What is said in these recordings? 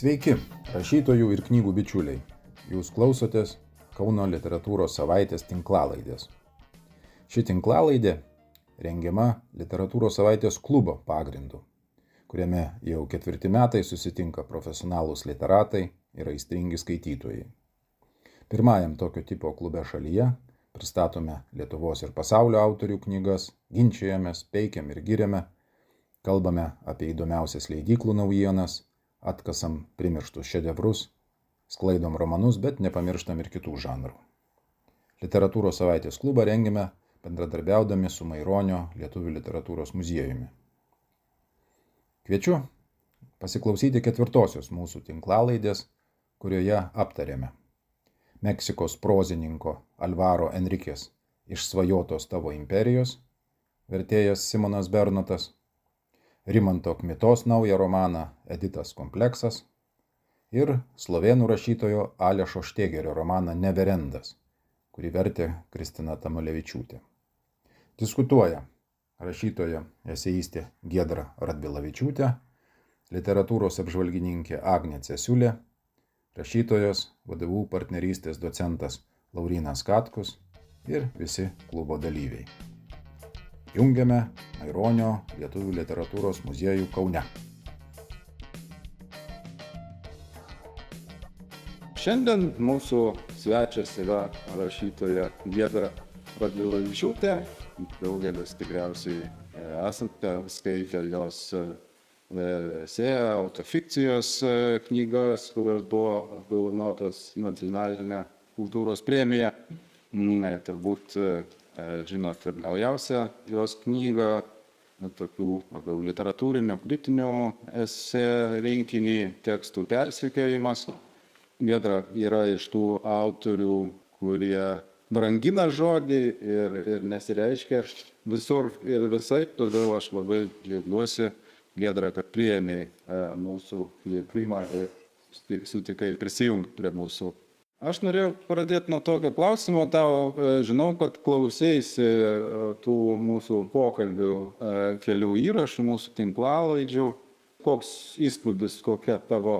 Sveiki, rašytojų ir knygų bičiuliai. Jūs klausotės Kauno literatūros savaitės tinklalaidės. Ši tinklalaidė rengiama literatūros savaitės klubo pagrindu, kuriame jau 4 metai susitinka profesionalūs literatai ir aistringi skaitytojai. Pirmajam tokio tipo klube šalyje pristatome Lietuvos ir pasaulio autorių knygas, ginčijamės, peikiam ir giriame, kalbame apie įdomiausias leidyklų naujienas, atkasam primirštus šedevrus, sklaidom romanus, bet nepamirštam ir kitų žanrų. Literatūros savaitės klubą rengiame bendradarbiaudami su Maironio Lietuvių literatūros muziejumi. Kviečiu pasiklausyti 4-osios mūsų tinklalaidės, kurioje aptarėme Meksikos prozininko Alvaro Enriquės Išsvajotos tavo imperijos, vertėjas Simonas Bernotas, Rimanto Kmitos naują romaną Editas kompleksas ir slovėnų rašytojo Alešo Štegerio romaną Neverendas, kurį vertė Kristina Tamulevičiūtė. Diskutuoja rašytoja eseistė Giedra Radvilavičiūtė, literatūros apžvalgininkė Agnė Cesiulė, rašytojas vadovų partnerystės docentas Laurynas Katkus ir visi klubo dalyviai. Jungiame Maironio Lietuvių literatūros muziejų Kaune. Šiandien mūsų svečias yra rašytoja Giedra Radvilavičiūtė. Daugelis tikriausiai esate skaitę jos esė, autofikcijos knygas, kurios buvo apdovanotos nacionalinė kultūros premija. Turbūt žinot ir naujausią jos knygą, tokių literatūrinio kritinio esė rinkinį Tekstų persekiojimas. Giedra yra iš tų autorių, kurie brangina žodį ir nesireiškia visur ir visaip, todėl aš labai džiaugiuosi, Giedra, kad priėmė mūsų kvietimą ir sutikai prisijungti prie mūsų. Aš norėjau pradėti nuo tokio klausimo. Tau žinau, kad klausėsi tų mūsų pokalbių kelių įrašų, mūsų tinklalaidžių. Koks įspūdis, kokia tavo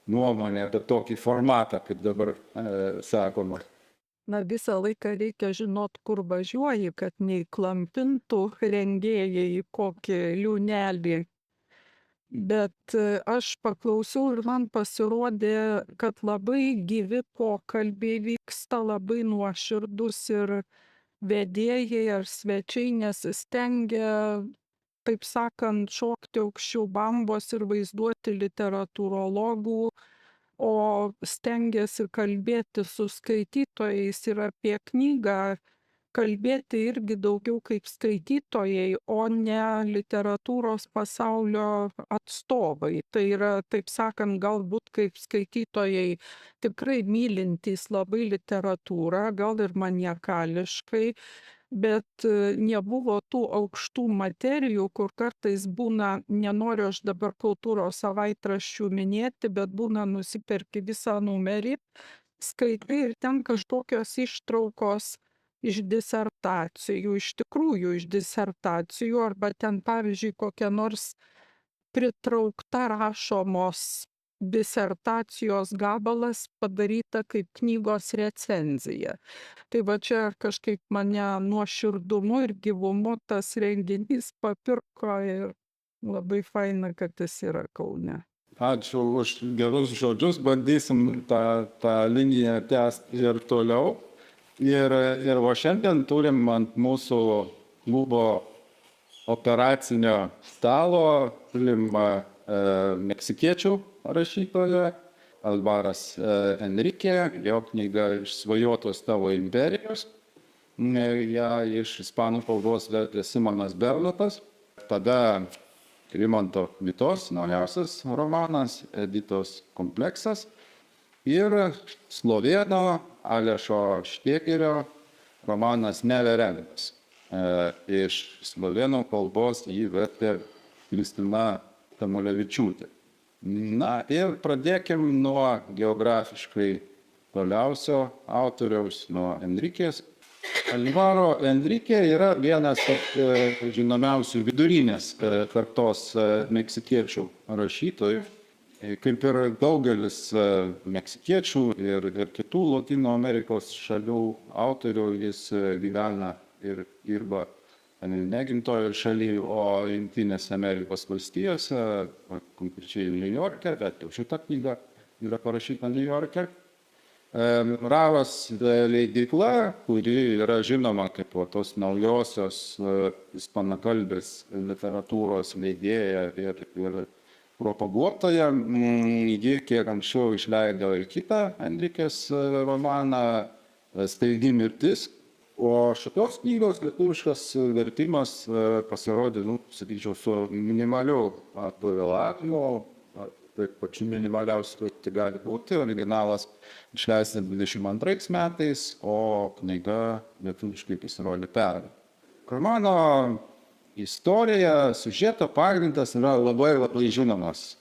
nuomonė apie tokį formatą, kaip dabar sakoma? Visą laiką reikia žinot, kur važiuoji, kad neįklampintų rengėjai į kokį liūnelį. Bet aš paklausiau ir man pasirodė, kad labai gyvi pokalbiai vyksta, labai nuoširdus ir vedėjai ar svečiai nesistengia, taip sakant, šokti aukščiau bambos ir vaizduoti literatūrologų, o stengiasi kalbėti su skaitytojais ir apie knygą kalbėti irgi daugiau kaip skaitytojai, o ne literatūros pasaulio atstovai. Tai yra, taip sakant, galbūt kaip skaitytojai tikrai mylintys labai literatūrą, gal ir maniakališkai, bet nebuvo tų aukštų materijų, kur kartais būna, nenoriu aš dabar kultūros savaitraščių minėti, bet būna nusiperki visą numerį, skaitai ir ten kažkokios ištraukos iš disertacijų, iš tikrųjų iš disertacijų, arba ten, pavyzdžiui, kokia nors pritraukta rašomos disertacijos gabalas padaryta kaip knygos recenzija. Tai va čia kažkaip mane nuoširdumu ir gyvumu tas renginys papirko ir labai faina, kad jis yra Kaune. Ačiū už gerus žodžius, bandysim tą liniją tęsti ir toliau. Ir va šiandien turim ant mūsų klubo operacinio stalo turim meksikiečių rašytoją Alvaras Enrique, jo knyga Išsvajotos tavo imperijos. Ja iš ispanų kalbos vertė Simonas Bernotas. Tada Rimanto Kmitos naujausias romanas Editas kompleksas. Ir slovėno Alešo Štegerio romanas Neverendas. Iš slovėnų kalbos jį vertė Kristina Tamulevičiūtė. Ir pradėkim nuo geografiškai toliausio autoriaus, nuo Enriquės. Alvaro Enrique yra vienas žinomiausių vidurinės kartos meksikiečių rašytojų. kaip ir daugelis meksikiečių ir kitų Latino Amerikos šalių autorių, jis gyvena ir dirba ne gimtojoje šalyje, o Jungtinėse Amerikos valstijose, konkrečiai New York'e, bet jau šita knyga yra parašyta New York'e. Ravas leidykla, kuri yra žinoma kaip tos naujosios ispanakalbės literatūros leidėja ir propaguotoja, ji kiek anksčiau išleido ir kitą Enrikės romaną Staigi mirtis. O šitos knygos lietuviškas vertimas pasirodė, sakyčiau, su minimaliu pavėlavimu, taip pačiu minimaliausiu, tai gali būti. Originalas išleistas 22 metais, o knyga lietuviškai pasirodė pernai. Romano istorija, siužeto pagrindas yra labai žinomas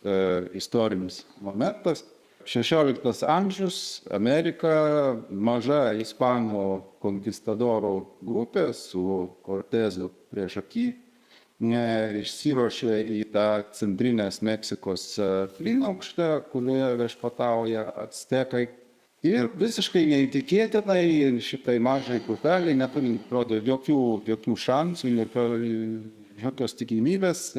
istorinis momentas. 16 amžius, Amerika, maža ispanų konkistadorų grupė su Kortezu priešaky išsiruošė į tą centrinės Meksikos plynaukštę, kurioje viešpatauja actekai. Ir visiškai neįtikėtinai šitai mažai grupeliai, neturint jokių šansų, jokios tikimybės,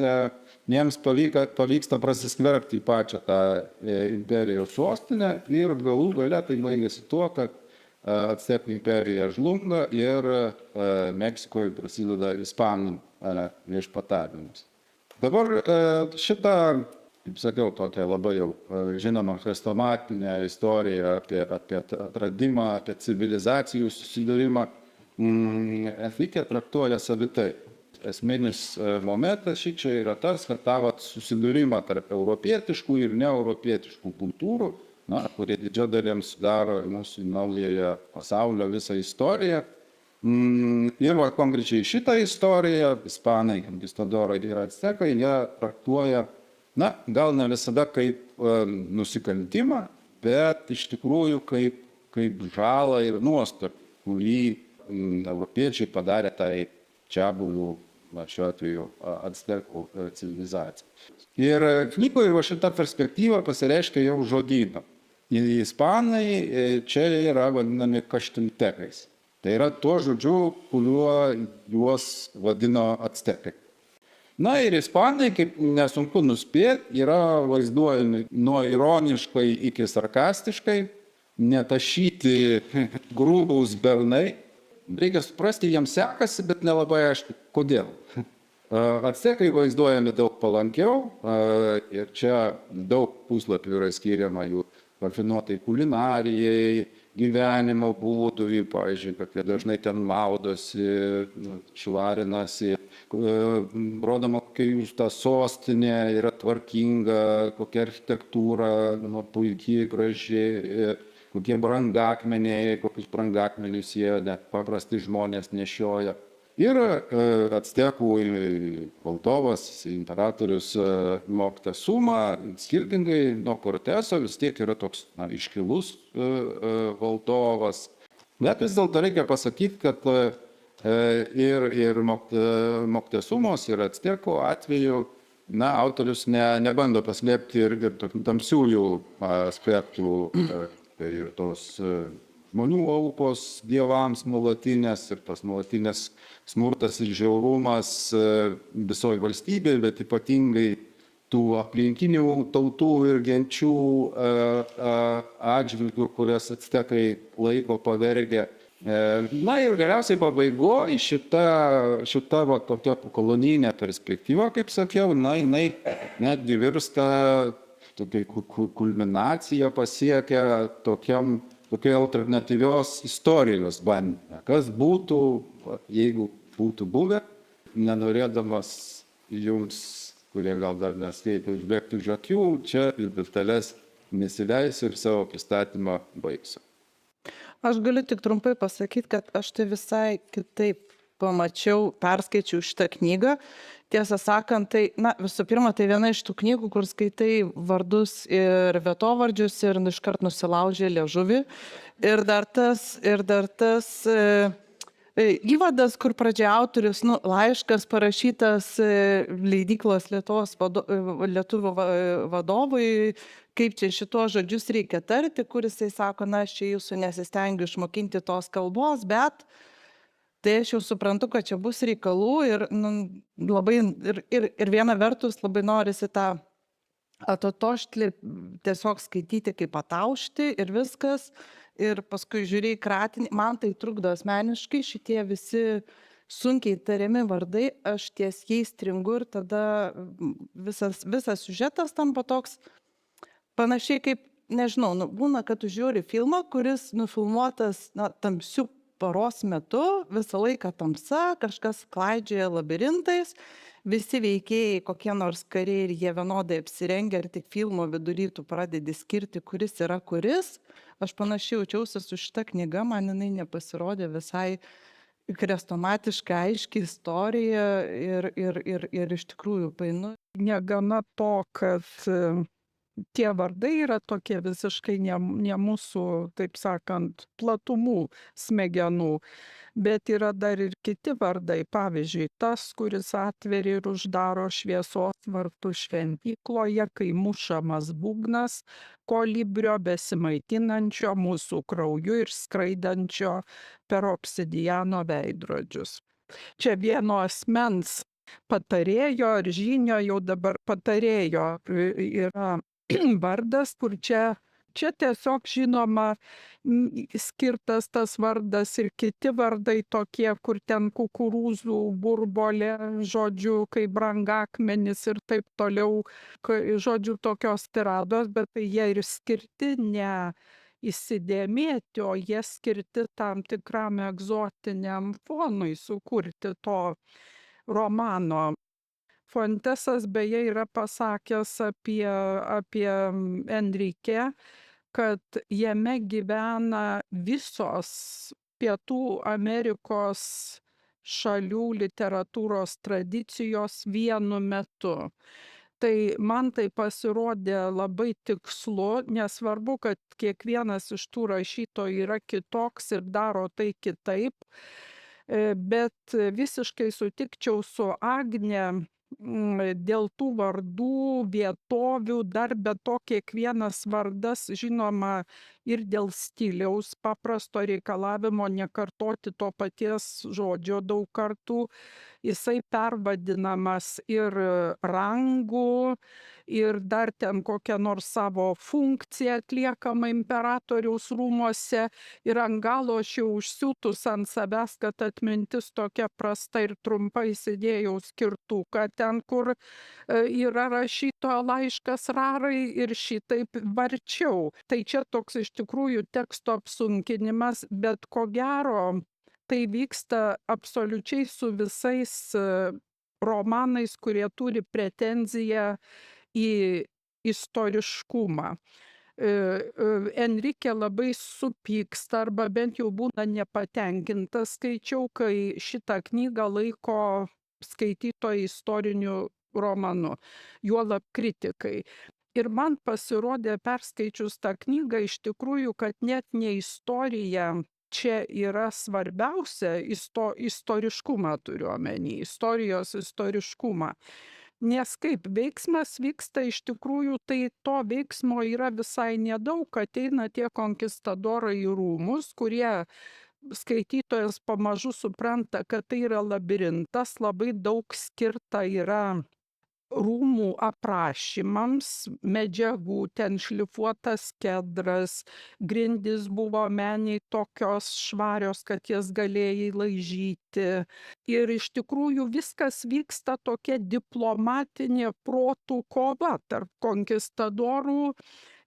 jiems pavyksta prasiskverbti į pačią tą imperijos sostinę ir galų gale tai baigėsi tuo, kad Actekų imperija žlunga ir Meksikoje prasideda ispanų viešpatavimas. Dabar šitą, kaip sakiau, tokia labai jau žinoma chrestomatinė istorija apie atradimą, apie civilizacijų susidūrimą, Enrique traktuoja savitai. Esminis momentas šičia yra tas, kad tą susidūrimą tarp europietiškų ir neeuropietiškų kultūrų, kurie didžia dalim sudaro mūsų naująją pasaulio visą istoriją. Ir konkrečiai šitą istoriją, ispanai, konkistadorai ir actekai, jie traktuoja, gal ne visada kaip nusikaltimą, bet iš tikrųjų kaip žalą ir nuostolį, kurį europiečiai padarė tai čiabuvių, šiuo atveju actekų civilizacija. Ir knygoje šita perspektyva pasireiškia jau žodyną. Ispanai čia yra vadinami kaštiltekais. Tai yra tuo žodžiu, kuriuo juos vadino actekai. Ir ispanai, kaip nesunku nuspėti, yra vaizduojami nuo ironiškai iki sarkastiškai, netašyti grūbaus bernai. Reikia suprasti, jiems sekasi, bet nelabai aišku, kodėl. Actekai vaizduojami daug palankiau ir čia daug puslapių yra skiriama jų rafinuotai kulinarijai, gyvenimo būdui, pavyzdžiui, kad jie dažnai ten maudosi, švarinasi, rodoma, kokia jų ta sostinė yra tvarkinga, kokia architektūra puikiai, graži, kokie brangakmeniai, kokius brangakmenius jie net paprasti žmonės nešioja. Ir actekų valdovas, imperatorius Moctezuma, skirtingai nuo Corteso, vis tiek yra toks iškilus valdovas. Bet vis dėlto reikia pasakyti, kad ir Moctezumos ir actekų atveju autorius nebando paslėpti ir tamsiųjų aspektų, tai ir tos žmonių aukos dievams nuolatinės ir tas nuolatinės smurtas ir žiaurumas visoje valstybėje, bet ypatingai tų aplinkinių tautų ir genčių atžvilgių, kurias actekai laiko pavergė. Ir galiausiai pabaigoje šita tokia kolonijinė perspektyva, kaip sakiau, jinai netgi virsta tokia kulminacija pasiekia tokia alternatyvios istorijos bandymą. Kas būtų, jeigu būtų buvę, nenorėdamas jums, kurie gal dar neskaitė, užbėgti už akių, čia ir detalės nesileisiu ir savo pristatymą baigsiu. Aš galiu tik trumpai pasakyti, kad aš tai visai kitaip pamačiau, perskaičiau šitą knygą. Tiesą sakant, tai, visų pirma, tai viena iš tų knygų, kur skaitai vardus ir vietovardžius ir iškart nusilaužė liežuvį. Ir dar tas įvadas, kur pradžia autorius, laiškas parašytas leidyklos lietuvių vadovui, kaip čia šituos žodžius reikia tarti, kur jisai sako, na, aš čia jūsų nesistengiu išmokinti tos kalbos, bet tai aš jau suprantu, kad čia bus reikalų ir labai, ir viena vertus labai norisi tą atotoštlį tiesiog skaityti kaip ataušti ir viskas. Ir paskui žiūrėjai kratinį, man tai trukdo asmeniškai, šitie visi sunkiai tariami vardai, aš ties jais stringu ir tada visas siužetas tampa toks panašiai kaip, nežinau, būna, kad tu žiūri filmą, kuris nufilmuotas tamsiu paros metu, visą laiką tamsa, kažkas klaidžioja labirintais, visi veikėjai kokie nors kariai ir jie vienodai apsirengia ir tik filmo vidury tu pradedi skirti, kuris yra kuris. Aš panašiai jaučiausi su šita knyga, man jinai nepasirodė visai krestomatiška, aiški istorija ir iš tikrųjų painu. Negana to, kad tie vardai yra tokie visiškai ne mūsų, taip sakant, platumų smegenų, bet yra dar ir kiti vardai. Pavyzdžiui, tas, kuris atveria ir uždaro šviesos vartus šventykloje, kai mušamas būgnas kolibrio besimaitinančio mūsų krauju ir skraidančio per obsidiano veidrodžius. Čia vieno asmens patarėjo ar žynio, jau dabar patarėjo yra vardas, kur čia tiesiog žinoma skirtas tas vardas ir kiti vardai tokie, kur ten kukurūzų burbolė, žodžiu, kaip brangakmenis ir taip toliau, žodžiu, tokios tirados, bet tai jie ir skirti ne įsidėmėti, o jie skirti tam tikram egzotiniam fonui sukurti to romano. Fuentesas beje yra pasakęs apie Enrique, kad jame gyvena visos Pietų Amerikos šalių literatūros tradicijos vienu metu. Tai man tai pasirodė labai tikslu, nesvarbu, kad kiekvienas iš tų rašytojų yra kitoks ir daro tai kitaip, bet visiškai sutikčiau su Agne dėl tų vardų, vietovių, dar be to kiekvienas vardas, žinoma, ir dėl stiliaus paprasto reikalavimo nekartoti to paties žodžio daug kartų, jisai pervadinamas ir rangu, ir dar ten kokią nors savo funkciją atliekama imperatoriaus rūmuose, ir ant galo aš jau užsiūtus ant savęs, kad atmintis tokia prasta ir trumpa, įsidėjau skirtuką ten, kur yra rašytojo laiškas Rarai ir šitaip varčiau. Tai čia toks iš tikrųjų teksto apsunkinimas, bet ko gero tai vyksta absoliučiai su visais romanais, kurie turi pretenziją į istoriškumą. Enrique labai supyksta arba bent jau būna nepatenkintas, skaičiau, kai šitą knygą laiko skaitytojai istoriniu romanu, juolab kritikai. Ir man pasirodė perskaičius tą knygą iš tikrųjų, kad net ne istorija čia yra svarbiausia, istoriškumą turiu omeny, istorijos istoriškumą. Nes kaip veiksmas vyksta iš tikrųjų, tai to veiksmo yra visai nedaug, ateina tie konkistadorai į rūmus, kurie skaitytojas pamažu supranta, kad tai yra labirintas, labai daug skirta yra rūmų aprašymams, medžiagų, ten šlifuotas kedras, grindys buvo meniai tokios švarios, kad jas galėjai laižyti. Ir iš tikrųjų viskas vyksta tokia diplomatinė protų kova tarp konkistadorų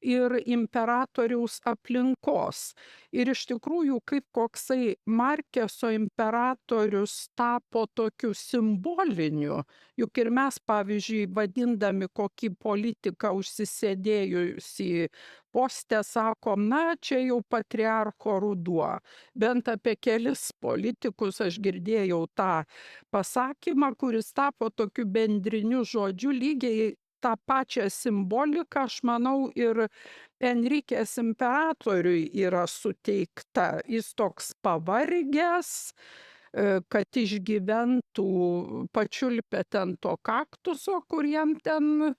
ir imperatoriaus aplinkos. Ir iš tikrųjų, kaip koksai Markeso imperatorius tapo tokiu simboliniu, juk ir mes, pavyzdžiui, vadindami kokį politiką užsisėdėjusį poste, sakom, na, čia jau patriarcho ruduo. Bent apie kelis politikus aš girdėjau tą pasakymą, kuris tapo tokiu bendriniu žodžiu, lygiai tą pačią simboliką, aš manau, ir Enrikės imperatoriui yra suteikta. Jis toks pavargęs, kad išgyventų, pačiulpę ten to kaktuso, kur jam ten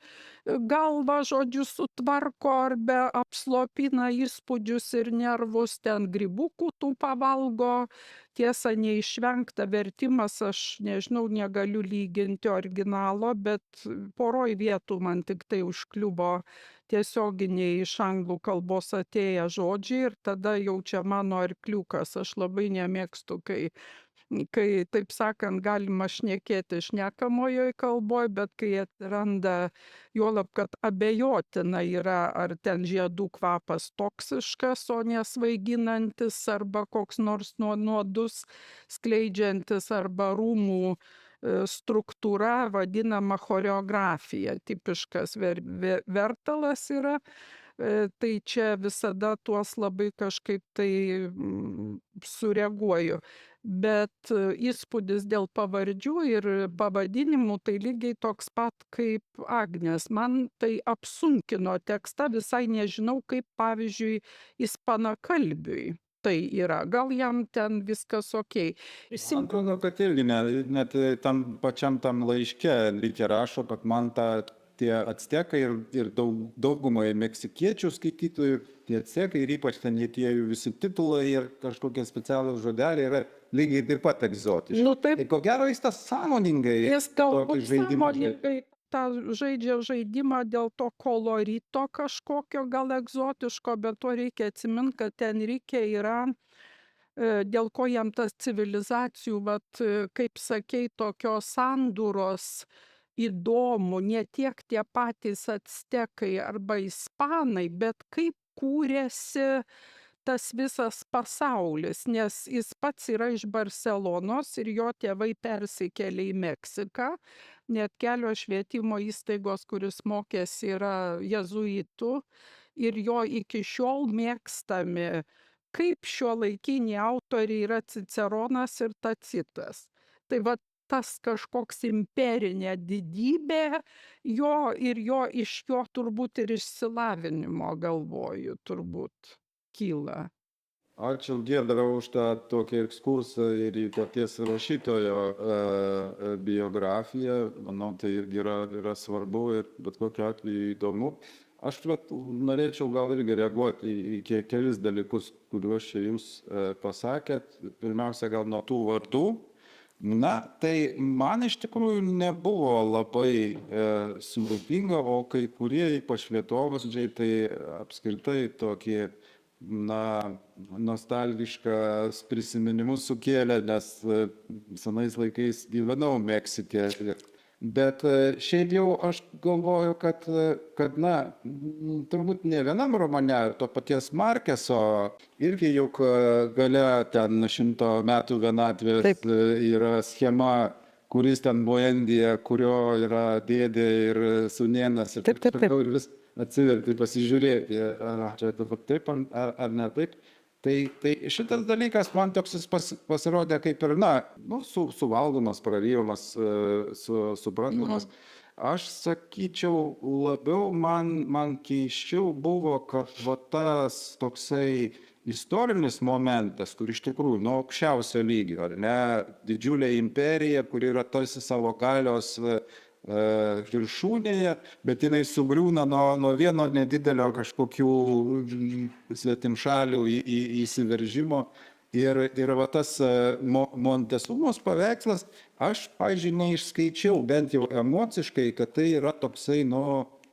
galvą, žodžiu, sutvarko arba apslopina įspūdžius ir nervus, ten grybukų tų pavalgo. Tiesa, neišvengta vertimas, aš nežinau, negaliu lyginti originalo, bet poroj vietų man tik tai užkliuvo tiesioginiai iš anglų kalbos atėję žodžiai ir tada jau čia mano arkliukas. Aš labai nemėgstu, kai taip sakant, galima šnekėti šnekamojoj kalboj, bet kai atranda, juolab, kad abejotina yra, ar ten žiedų kvapas toksiškas, o nesvaiginantis, arba koks nors nuodus skleidžiantis, arba rūmų struktūra vadinama choreografija, tipiškas vertalas yra. Tai čia visada tuos labai kažkaip tai sureaguoju. Bet įspūdis dėl pavardžių ir pavadinimų tai lygiai toks pat kaip Agnės. Man tai apsunkino tekstą, visai nežinau, kaip pavyzdžiui ispanakalbiui tai yra. Gal jam ten viskas okei. Man atrodo, kad irgi net tam pačiam tam laiške reikia rašo, kad man tie actekai ir daugumai meksikiečių skaitytojų, tie actekai ir ypač ten tie jų visi titulai ir kažkokie specialūs žodeliai yra lygiai taip pat egzotiški. Nu, taip, Tai ko gero jis tas sąmoningai jis galbūt tokį žaidimą sąmoningai tą žaidžia žaidimą dėl to kolorito kažkokio gal egzotiško, bet to reikia atsiminti, kad Enrique yra, dėl ko jam tas civilizacijų, vat, kaip sakei, tokios sandūros įdomu, ne tiek tie patys actekai arba ispanai, bet kaip kūrėsi tas visas pasaulis, nes jis pats yra iš Barselonos ir jo tėvai persikėlė į Meksiką. Net kelios švietimo įstaigos, kuris mokėsi, yra jezuitų ir jo iki šiol mėgstami, kaip šiuolaikiniai autoriai yra Ciceronas ir Tacitas. Tai va tas kažkoks imperinė didybė jo ir iš jo turbūt ir išsilavinimo, galvoju, turbūt kyla. Ačiū Giedra už tą tokį ekskursą ir į paties rašytojo biografiją. Manau, tai irgi yra svarbu ir bet kokiu atveju įdomu. Aš norėčiau gal irgi reaguoti į kelis dalykus, kuriuos čia jūs pasakėt. Pirmiausia, gal nuo tų vardų. Na, tai man iš tikrųjų nebuvo labai sudėtinga, o kai kurie, ypač vietovardžiai, tai apskritai tokie, nostalgiškas prisiminimus sukėlė, nes senais laikais gyvenau Meksike. Bet šiaip jau aš galvoju, kad turbūt ne vienam romane to paties Markeso irgi juk gale ten 100 metų vienatvės yra schema, kuris ten Buendija, kurio yra dėdė ir sūnėnas ir taip ir vis atsiverti, pasižiūrėti, ar čia taip ar ne taip. Tai šitas dalykas man toks pasirodė kaip ir, suvaldomas, praryjamas, suprantamas. Aš sakyčiau, labiau man keisčiau buvo, kad tas toksai istorinis momentas, kur iš tikrųjų nuo aukščiausio lygio, ar ne, didžiulė imperija, kuri yra tarsi savo galios viršūnėje, bet jinai sugriūna nuo vieno nedidelio kažkokių svetimšalių įsiveržimo. Ir va tas Montesumos paveikslas, aš, pavyzdžiui, neišskaičiau, bent jau emociškai, kad tai yra toksai,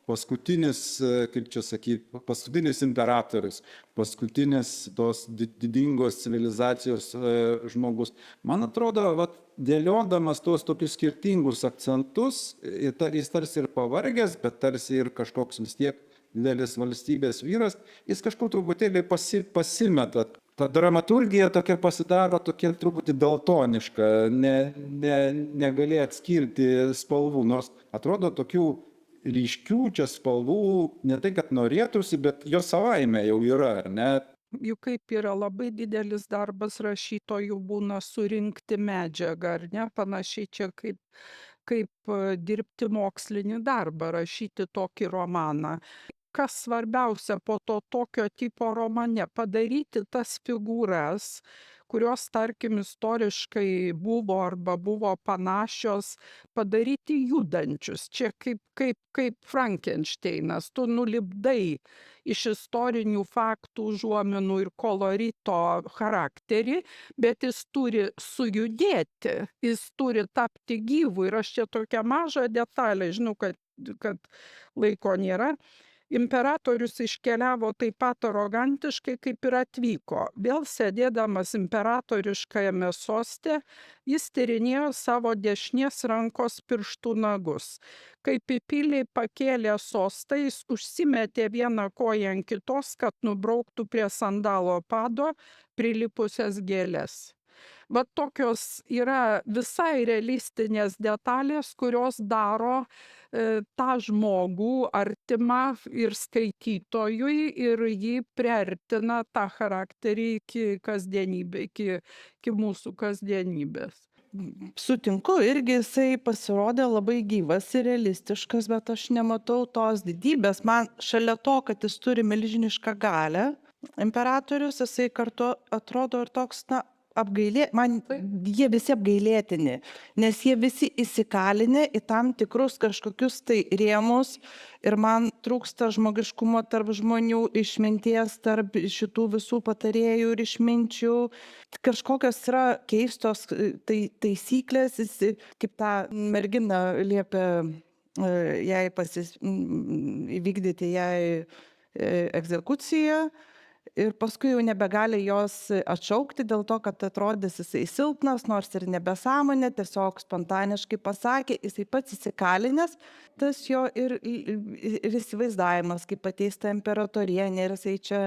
paskutinis, kaip čia sakyti, paskutinis imperatorius, paskutinis tos didingos civilizacijos žmogus. Man atrodo, dėliodamas tuos tokius skirtingus akcentus, jis tarsi ir pavargęs, bet tarsi ir kažkoks vis tiek didelis valstybės vyras, jis kažkur truputėlį pasimeta. Ta dramaturgija tokia pasidaro tokia truputį daltoniška, negali atskirti spalvų, nors atrodo tokių ryškių čia spalvų, ne tai, kad norėtųsi, bet jo savaime jau yra, ar ne? Juk kaip yra labai didelis darbas rašytojų būna surinkti medžiagą, ar ne? Panašiai čia kaip dirbti mokslinį darbą, rašyti tokį romaną. kas svarbiausia po to tokio tipo romane - padaryti tas figūras, kurios, tarkim, istoriškai buvo arba buvo panašios, padaryti judančius. Čia kaip Frankensteinas, tu nulipdai iš istorinių faktų, užuominų ir kolorito charakterį, bet jis turi sujudėti, jis turi tapti gyvu. Ir aš čia tokią mažą detalę, žinau, kad laiko nėra. Imperatorius iškeliavo taip pat arogantiškai, kaip ir atvyko. Vėl sėdėdamas imperatoriškajame soste, jis tyrinėjo savo dešinės rankos pirštų nagus. Kai pipiliai pakėlė sostą, jis užsimetė vieną koją ant kitos, kad nubrauktų prie sandalo pado prilipusias gėles. Va tokios yra visai realistinės detalės, kurios daro tą žmogų artimą ir skaitytojui ir jį priartina tą charakterį iki mūsų kasdienybės. Sutinku, irgi jisai pasirodė labai gyvas ir realistiškas, bet aš nematau tos didybės. Man šalia to, kad jis turi milžinišką galią, imperatorius, jisai kartu atrodo ir toks, man jie visi apgailėtini, nes jie visi įsikalinę į tam tikrus kažkokius tai rėmus ir man trūksta žmogiškumo tarp žmonių, išminties tarp šitų visų patarėjų ir išminčių. Kažkokios yra keistos taisyklės, kaip tą merginą liepia jai įvykdyti jai egzekuciją. Ir paskui jau nebegali jos atšaukti dėl to, kad atrodys jisai silpnas, nors ir nebesąmonė, tiesiog spontaniškai pasakė, jisai pats įsikalinęs, tas jo ir įsivaizdavimas, kaip ateis ta imperatorienė ir jisai čia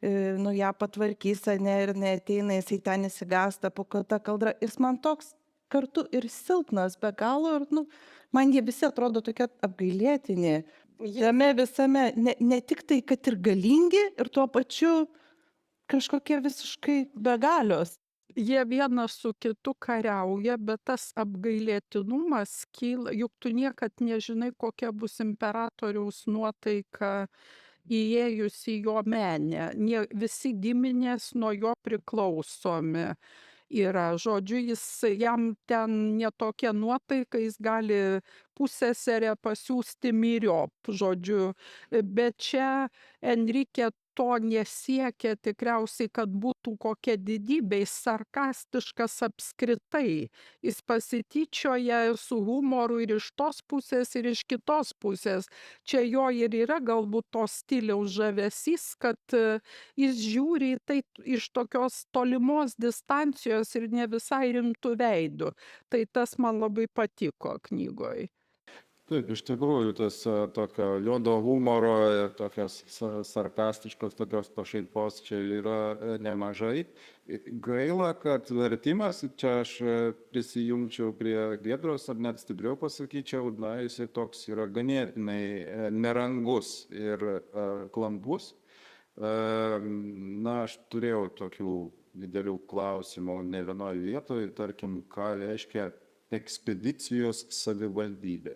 ją patvarkys, ir neateina, jisai ten įsigąsta po ta kaldra. Jis man toks kartu ir silpnas be galo, ir man jie visi atrodo tokie apgailėtini. Jame visame, ne tik tai, kad ir galingi, ir tuo pačiu kažkokie visiškai begalios. Jie vienas su kitu kariauja, bet tas apgailėtinumas kyla, juk tu niekad nežinai, kokia bus imperatoriaus nuotaika įėjus į jo menę. Visi giminės nuo jo priklausomi yra. Žodžiu, jam ten netokia nuotaika, jis gali pusseserę pasiųsti myriop, žodžiu. Bet čia Enrique to nesiekia tikriausiai, kad būtų kokia didybė, jis sarkastiškas apskritai. Jis pasityčioja su humoru ir iš tos pusės, ir iš kitos pusės. Čia jo ir yra galbūt to stiliaus žavesys, kad jis žiūri į tai iš tokios tolimos distancijos ir ne visai rimtų veidų. Tai tas man labai patiko knygoj. Taip, iš tikrųjų, tas tokio juodo humoro ir tokios sarkastiškos tokios pašaipos čia yra nemažai. Gaila, kad vertimas, čia aš prisijungčiau prie Giedros, ar net stipriau pasakyčiau, jisai toks yra ganėtinai nerangus ir klampus. Aš turėjau tokių didelių klausimų ne vienoje vietoje, tarkim, ką reiškia ekspedicijos savivaldybė.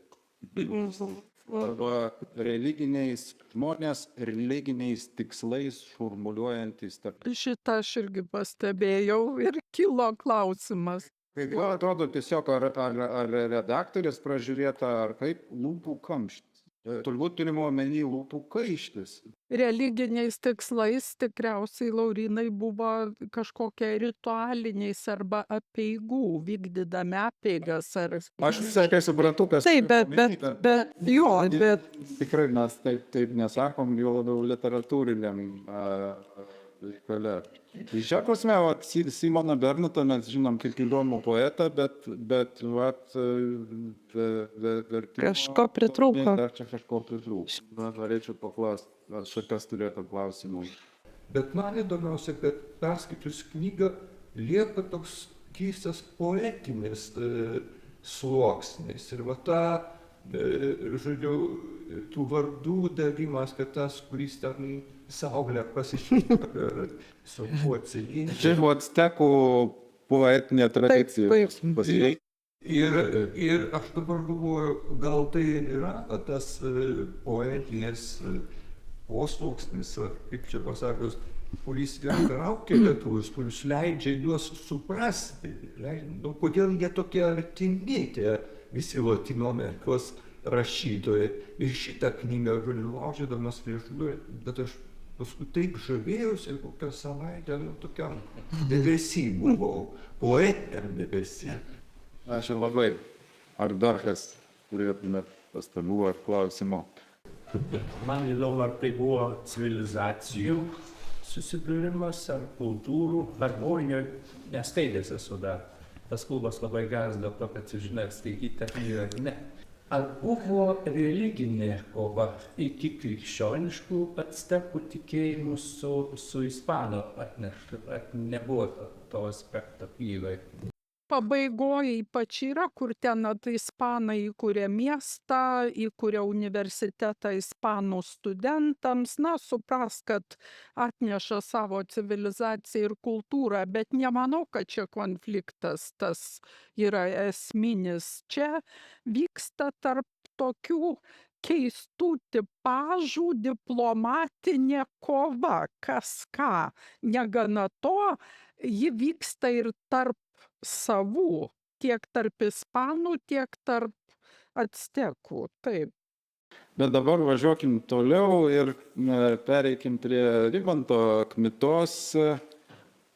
Arba žmonės religiniais tikslais formuliuojantys. Šitą aš irgi pastebėjau ir kilo klausimas. Kaip atrodo tiesiog, ar redaktorės pražiūrėta, ar kaip lūpų kamštis. Turbūt turime omeny lūpų kaištis. Religiniais tikslais tikriausiai, Laurynai, buvo kažkokie ritualiniais arba apeigų, vykdydami apeigas. Aš visai suprantu, kas... Taip, bet... Tikrai mes taip nesakom, jau labiau literatūriniam reikale. Šią prasme, Simoną Bernatą mes žinom kaip įdomų poetą, bet kažko pritrūko. Dar čia kažko pritrūko. Norėčiau paklausti, ar šitas turėtų klausimų. Bet man įdomiausia, kad perskaičius knygą lieka toks keistas poetinis sluoksnis. Ir žodžiu, tų vardų davimas, kad tas, kuris ten Saulė pasišypė, sunku atsiginti. Čia actekų poetinė tradicija. Ir aš dabar galvoju, gal tai yra tas poetinis posluoksnis, ar kaip čia pasakius, kuris ir traukia lietuvius, kuris leidžia juos suprasti, kodėl jie tokie artimi, tie visi Latino Amerikos rašytojai. Ir šitą knygą galiu laužydamas prieš durį, bet aš paskui taip žavėjausi, kokią savaitę, tokiam debesy buvau, poetiniam debesy. Ačiū labai. Ar dar kas turėtumėt pastabų ar klausimų? Man įdomu, ar tai buvo civilizacijų susidūrimas, ar kultūrų, ar buvo, nes skaitęs esu dar. Tas klubas labai geras dėl to, kad žinai, skaityti tą knygą, ne. Ar buvo religinė kova iki krikščioniškų actekų tikėjimų su ispanų atneštu, ar nebuvo to aspekto knygai? Pabaigoje ypač yra, kur ten ispanai įkūrė miestą, įkūrė universitetą ispanų studentams, supras, kad atneša savo civilizaciją ir kultūrą, bet nemanau, kad čia konfliktas tas yra esminis. Čia vyksta tarp tokių keistų tipažų diplomatinė kova, kas ką. Negana to, ji vyksta ir tarp savų, tiek tarp ispanų, tiek tarp actekų, taip. Bet dabar važiuokim toliau ir pereikim prie Rimanto Kmitos,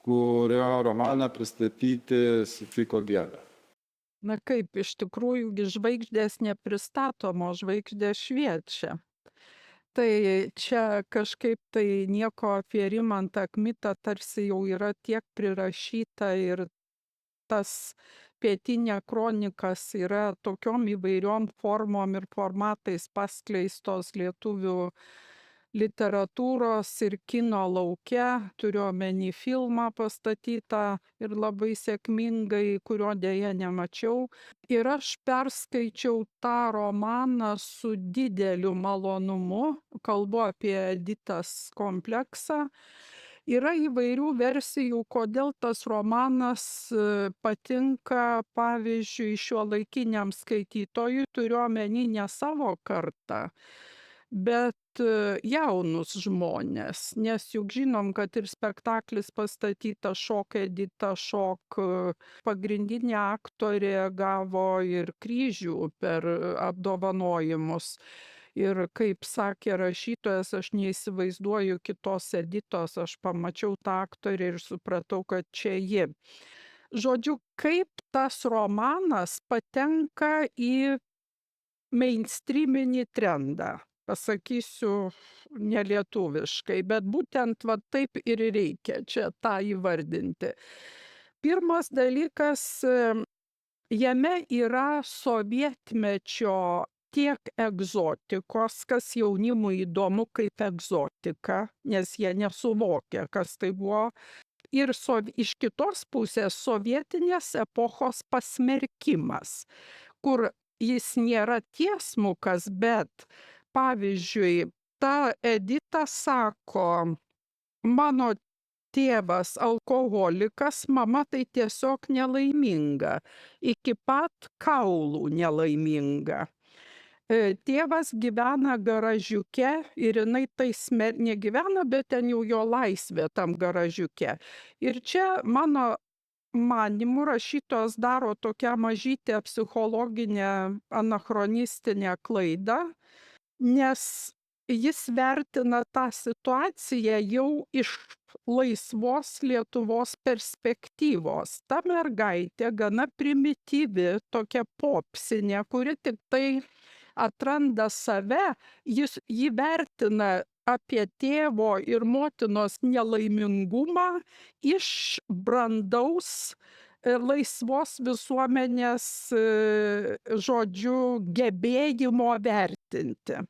kurio romaną pristatyti sutiko Giedrė. Na kaip, iš tikrųjų, žvaigždės nepristatomo, žvaigždės šviečia. Tai čia kažkaip tai nieko apie Rimantą Kmitą tarsi jau yra tiek prirašyta ir tas Pietinė kronikas yra tokiom įvairiom formom ir formatais paskleistos lietuvių literatūros ir kino lauke, turiu omeny filmą pastatytą ir labai sėkmingai, kurio dėja nemačiau. Ir aš perskaičiau tą romaną su dideliu malonumu, kalbu apie Editos kompleksą. Yra įvairių versijų, kodėl tas romanas patinka, pavyzdžiui, šiuolaikiniam skaitytojui, turiu omeny ne savo kartą, bet jaunus žmonės, nes juk žinom, kad ir spektaklis pastatytas Šok Edita Šok, pagrindinė aktorė gavo ir kryžių per apdovanojimus. Ir kaip sakė rašytojas, aš neįsivaizduoju kitos Editos, aš pamačiau tą aktorę ir supratau, kad čia ji. Žodžiu, kaip tas romanas patenka į mainstreaminį trendą. Pasakysiu nelietuviškai, bet būtent va taip ir reikia čia tą įvardinti. Pirmas dalykas, jame yra sovietmečio tiek egzotikos, kas jaunimui įdomu kaip egzotika, nes jie nesuvokia, kas tai buvo. Ir iš kitos pusės sovietinės epochos pasmerkimas, kur jis nėra tiesmukas, bet pavyzdžiui, ta Edita sako, mano tėvas alkoholikas, mama tai tiesiog nelaiminga, iki pat kaulų nelaiminga. Tėvas gyvena garažiuke ir jinai tai negyvena, bet ten jau jo laisvė tam garažiuke. Ir čia mano manimu rašytojas daro tokią mažytę psichologinę anachronistinę klaidą, nes jis vertina tą situaciją jau iš laisvos Lietuvos perspektyvos. Ta mergaitė gana primityvi, tokia popsinė, kuri tik tai atranda save, jį vertina apie tėvo ir motinos nelaimingumą iš brandaus laisvos visuomenės, žodžiu, gebėjimo vertinti.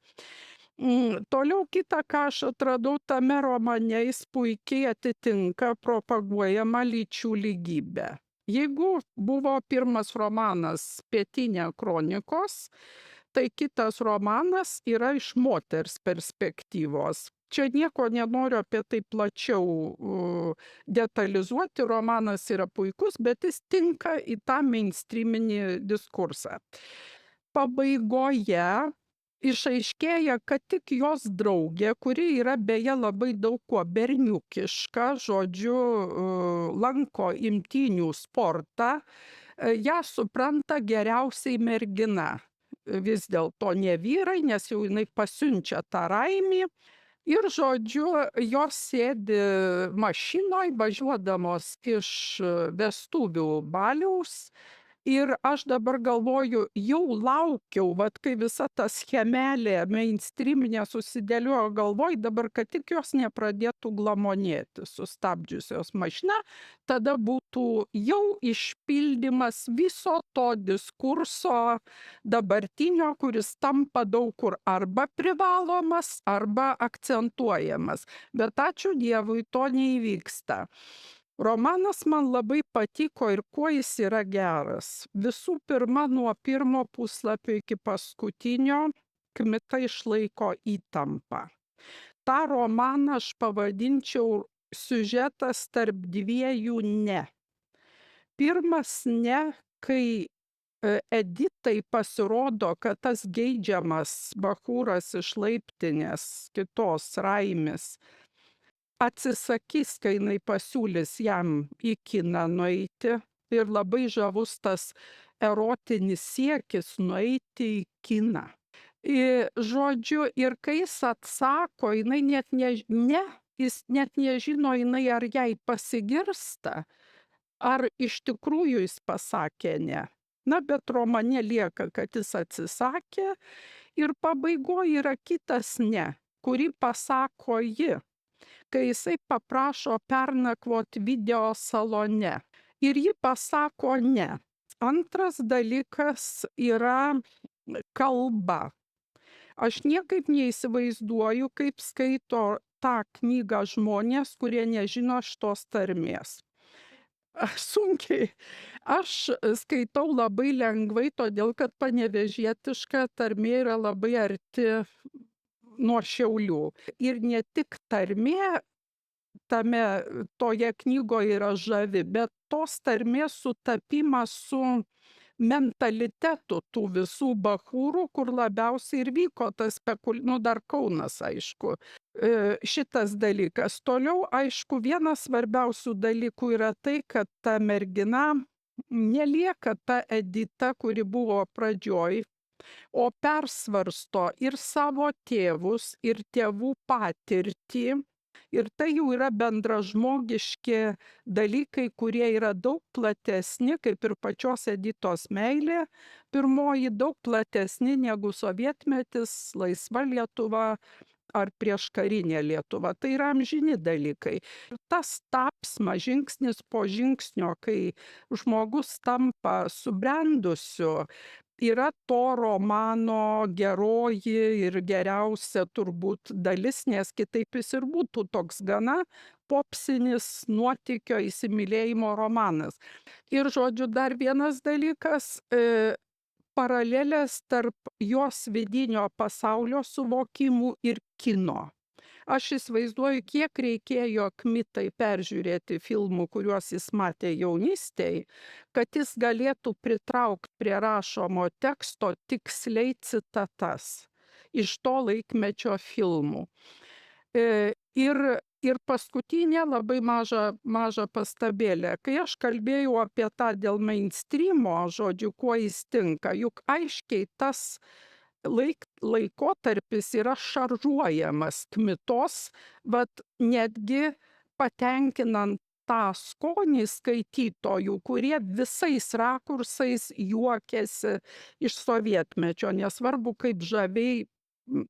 Toliau kita, ką aš atradau tame romane, jis puikiai atitinka propaguojamą lyčių lygybę. Jeigu buvo pirmas romanas Pietinė kronikos, tai kitas romanas yra iš moters perspektyvos. Čia nieko nenoriu apie tai plačiau detalizuoti, romanas yra puikus, bet jis tinka į tą mainstreaminį diskursą. Pabaigoje išaiškėja, kad tik jos draugė, kuri yra beje labai daug kuo berniukiška, žodžiu, lanko imtynių sportą, ją supranta geriausiai mergina. Vis dėlto ne vyrai, nes jau jinai pasiunčia tą Raimį. Ir, žodžiu, jos sėdi mašinoj, važiuodamos iš vestuvių baliaus. Ir aš dabar galvoju, jau laukiau, kai visa ta schemelė mainstreaminė susidėliojo galvoj, dabar, kad tik jos nepradėtų glamonėti sustabdžiusios mašiną, tada būtų jau išpildymas viso to diskurso dabartinio, kuris tampa daug kur arba privalomas, arba akcentuojamas. Bet ačiū Dievui, to neįvyksta. Romanas man labai patiko ir kuo jis yra geras. Visų pirma, nuo pirmo puslapio iki paskutinio Kmita išlaiko įtampą. Ta romaną aš pavadinčiau siužetas tarp dviejų ne. Pirmas ne, kai Editai pasirodo, kad tas geidžiamas bachūras iš laiptinės kitos Raimis atsisakys, kai jinai pasiūlys jam į kiną nueiti, ir labai žavus tas erotinis siekis nueiti į kiną. Žodžiu, ir kai jis atsako, jinai jis net nežino, jinai ar jai pasigirsta, ar iš tikrųjų jis pasakė ne. Na, bet romane lieka, kad jis atsisakė, ir pabaigoje yra kitas ne, kurį pasako ji, kai jisai paprašo pernakvot video salone. Ir ji pasako ne. Antras dalykas yra kalba. Aš niekaip neįsivaizduoju, kaip skaito tą knygą žmonės, kurie nežino šitos tarmės. Sunkiai. Aš skaitau labai lengvai, todėl kad panevėžietiška tarmė yra labai arti nuo Šiaulių. Ir ne tik tarmė toje knygoje yra žavi, bet tos tarmės sutapimas su mentalitetu tų visų bachūrų, kur labiausiai ir vyko tas dar Kaunas, aišku, šitas dalykas. Toliau, aišku, vienas svarbiausių dalykų yra tai, kad ta mergina nelieka ta Edita, kuri buvo pradžioj, o persvarsto ir savo tėvus, ir tėvų patirtį. Ir tai jau yra bendražmogiški dalykai, kurie yra daug platesni, kaip ir pačios Editos meilė, pirmoji daug platesni negu sovietmetis, laisva Lietuva ar prieškarinė Lietuva. Tai yra amžini dalykai. Ir tas tapsma žingsnis po žingsnio, kai žmogus tampa subrendusiu, yra to romano geroji ir geriausia turbūt dalis, nes kitaip jis ir būtų toks gana popsinis nuotykio įsimylėjimo romanas. Ir, žodžiu, dar vienas dalykas, paralelės tarp jos vidinio pasaulio suvokimų ir kino. Aš įsivaizduoju, kiek reikėjo Kmitai peržiūrėti filmų, kuriuos jis matė jaunystėj, kad jis galėtų pritraukti prie rašomo teksto tiksliai citatas iš to laikmečio filmų. Ir paskutinė labai maža pastabėlė. Kai aš kalbėjau apie tą dėl mainstreamo, žodžiu, kuo jis tinka, juk aiškiai tas laikotarpis yra šaržuojamas Kmitos, netgi patenkinant tą skonį skaitytojų, kurie visais rakursais juokėsi iš sovietmečio, nesvarbu kaip žaviai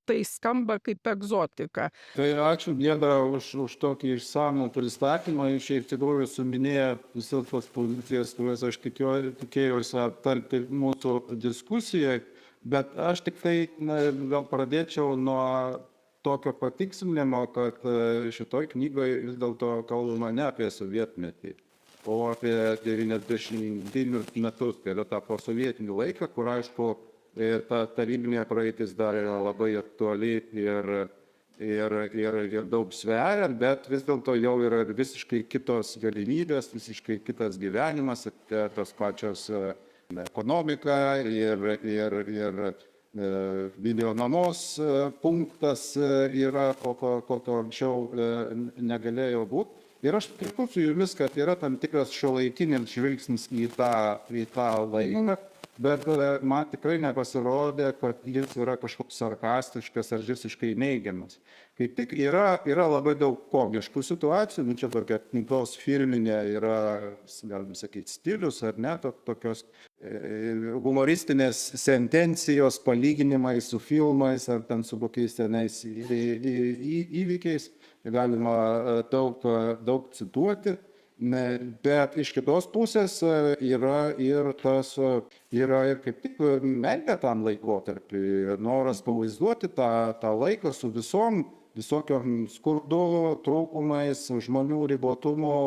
tai skamba kaip egzotika. Tai ačiū Giedra už tokį išsamų pristatymą. Iš tikrųjų suminėję visos tos pozicijas, kurias aš tikėjausi aptarti mūsų diskusijoje. Bet aš tik tai gal pradėčiau nuo tokio patikslinimo, kad šitoj knygoje vis dėlto kalbama ne apie sovietmetį, o apie 90 metus, tai yra tą posovietinį laiką, kur aišku ta tarybinė praeitis dar yra labai aktuali ir daug sveria, bet vis dėlto jau yra visiškai kitos galimybės, visiškai kitas gyvenimas, tos pačios ekonomika ir video nuomos punktas yra, kokio anksčiau negalėjo būti. Ir aš sutinku su jumis, kad yra tam tikras šiuolaikinis žvilgsnis į tą laiką, bet man tikrai nepasirodė, kad jis yra kažkoks sarkastiškas ar visiškai neigiamas. Kaip tik yra labai daug komiškų situacijų, čia tokia knygos filminė yra, galim sakyti, stilius ar ne, tokios humoristinės sentencijos, palyginimai su filmais ar ten su kokiais tenais įvykiais. Galima daug cituoti, bet iš kitos pusės yra ir kaip tik meilė tam laikotarpiui, noras pavaizduoti tą laiką su visokiom skurdu, trūkumais, žmonių ribotumo,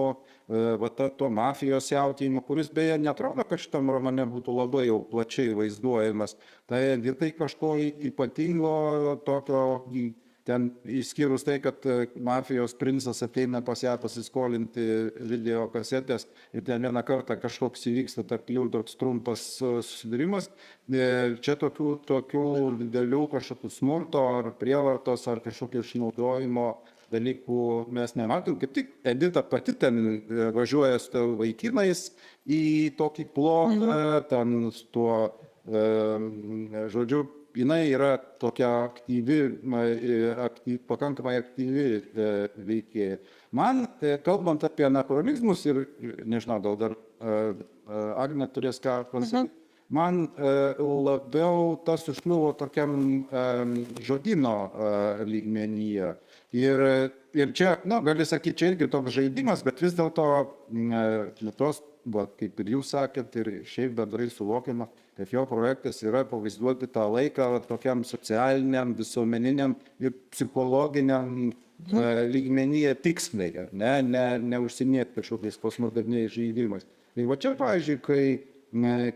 to mafijos siautėjimu, kuris beje netrodo, kad šitam romane būtų labai jau plačiai vaizduojamas. Tai kažko ypatingo tokio, ten išskyrus tai, kad mafijos princas ateina pas ją pasiskolinti video kasetės ir ten vieną kartą kažkoks įvyksta tarp jų toks trumpas susidūrimas. Čia tokių didelių kažkokių smurto ar prievartos ar kažkokio išnaudojimo dalykų mes nematom. Kaip tik Edita pati ten važiuoja su vaikinais į tokį plotą, ten su tuo, žodžiu, jinai yra tokia pakankamai aktyvi veikėja. Man, kalbant apie anachronizmus ir, nežinau, gal dar Agnė turės ką pasakyti, man labiau tas užkliuvo tokiam žodyno lygmenyje. Ir čia, gali sakyti, čia irgi toks žaidimas, bet vis dėlto tos, kaip ir jūs sakėt, ir šiaip bendrai suvokiama, kad jo projektas yra pavaizduoti tą laiką tokiam socialiniam, visuomeniniam ir psichologiniam lygmenyje tiksliai, neužsiminėti kažkokiais postmoderniais žaidimais. Tai va čia, pavyzdžiui,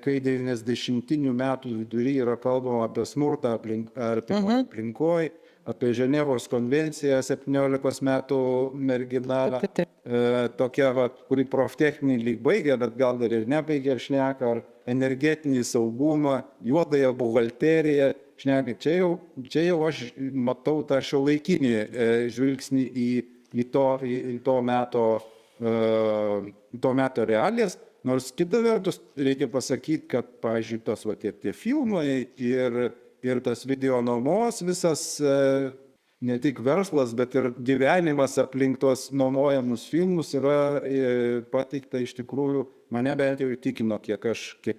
kai 90-ųjų metų vidury yra kalbama apie smurtą aplinkoj, apie Ženevos konvenciją 17 metų mergina, tokia, kuri proftechninį lyg baigė, bet gal dar ir nebaigė šneka, ar energetinį saugumą, juodąją buhalteriją šneka. Čia jau aš matau tą šiuolaikinį žvilgsnį į to meto realijas. Nors kita vertus reikia pasakyti, kad, pavyzdžiui, tos tie filmai ir tas video nuomos visas, ne tik verslas, bet ir gyvenimas aplink tuos nuomojamus filmus yra pateikta iš tikrųjų, mane bent jau įtikino, kiek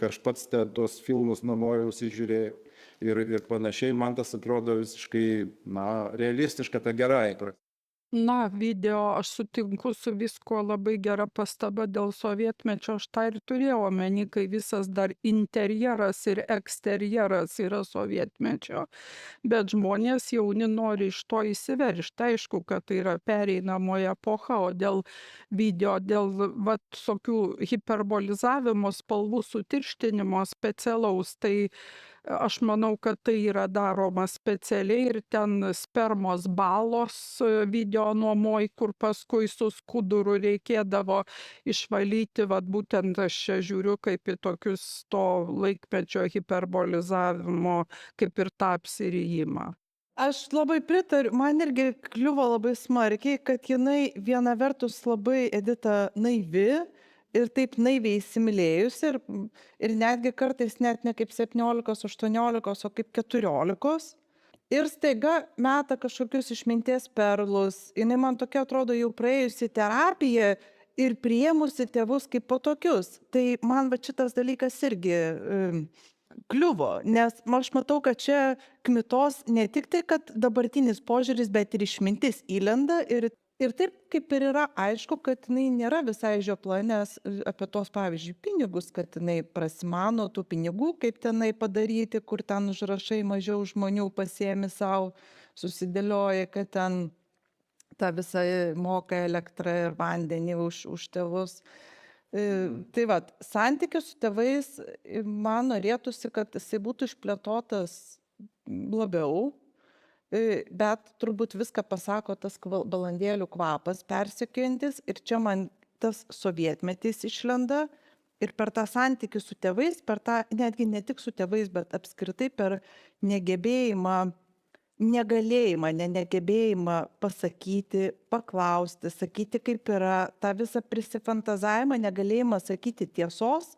aš pats tuos filmus nuomojausi žiūrėjau. Ir panašiai, man tas atrodo visiškai, realistiška, ta gerai. Video, aš sutinku su visko, labai gera pastaba dėl sovietmečio, aš tą ir turėjau omeny, kai visas dar interjeras ir eksterjeras yra sovietmečio, bet žmonės jauni nori iš to įsiveržti, aišku, kad tai yra pereinamoji epocha, o dėl video, dėl tokių hiperbolizavimo, spalvų sutirštinimo specialaus, tai aš manau, kad tai yra daroma specialiai ir ten spermos balos video nuomoj, kur paskui su skuduru reikėdavo išvalyti, būtent aš čia žiūriu kaip į tokius to laikmečio hiperbolizavimo, kaip ir tą apsirijimą. Aš labai pritariu, man irgi kliuvo labai smarkiai, kad jinai viena vertus labai, Edita, naivi, ir taip naiviai įsimylėjusi ir netgi kartais net ne kaip 17, 18, o kaip 14. Ir staiga meta kažkokius išminties perlus. Jinai man tokia atrodo jau praėjusi terapiją ir priėmusi tėvus kaip po tokius. Tai man šitas dalykas irgi kliuvo, nes aš matau, kad čia kmitos ne tik tai, kad dabartinis požiūris, bet ir išmintis įlenda ir taip kaip ir yra aišku, kad jinai nėra visai žiopla, nes apie tos, pavyzdžiui, pinigus, kad jinai prasimano tų pinigų, kaip tenai padaryti, kur ten užrašai mažiau žmonių pasiemi savo, susidėlioja, kad ten tą visą moka elektrą ir vandenį už tėvus. Tai santykis su tėvais, man norėtųsi, kad jisai būtų išplėtotas labiau, bet turbūt viską pasako tas balandėlių kvapas persekiojantis ir čia man tas sovietmetis išlenda Ir per tą santykį su tėvais, per tą, netgi ne tik su tėvais, bet apskritai per negebėjimą, negebėjimą pasakyti, paklausti, sakyti kaip yra, tą visą prisifantazavimą, negalėjimą sakyti tiesos.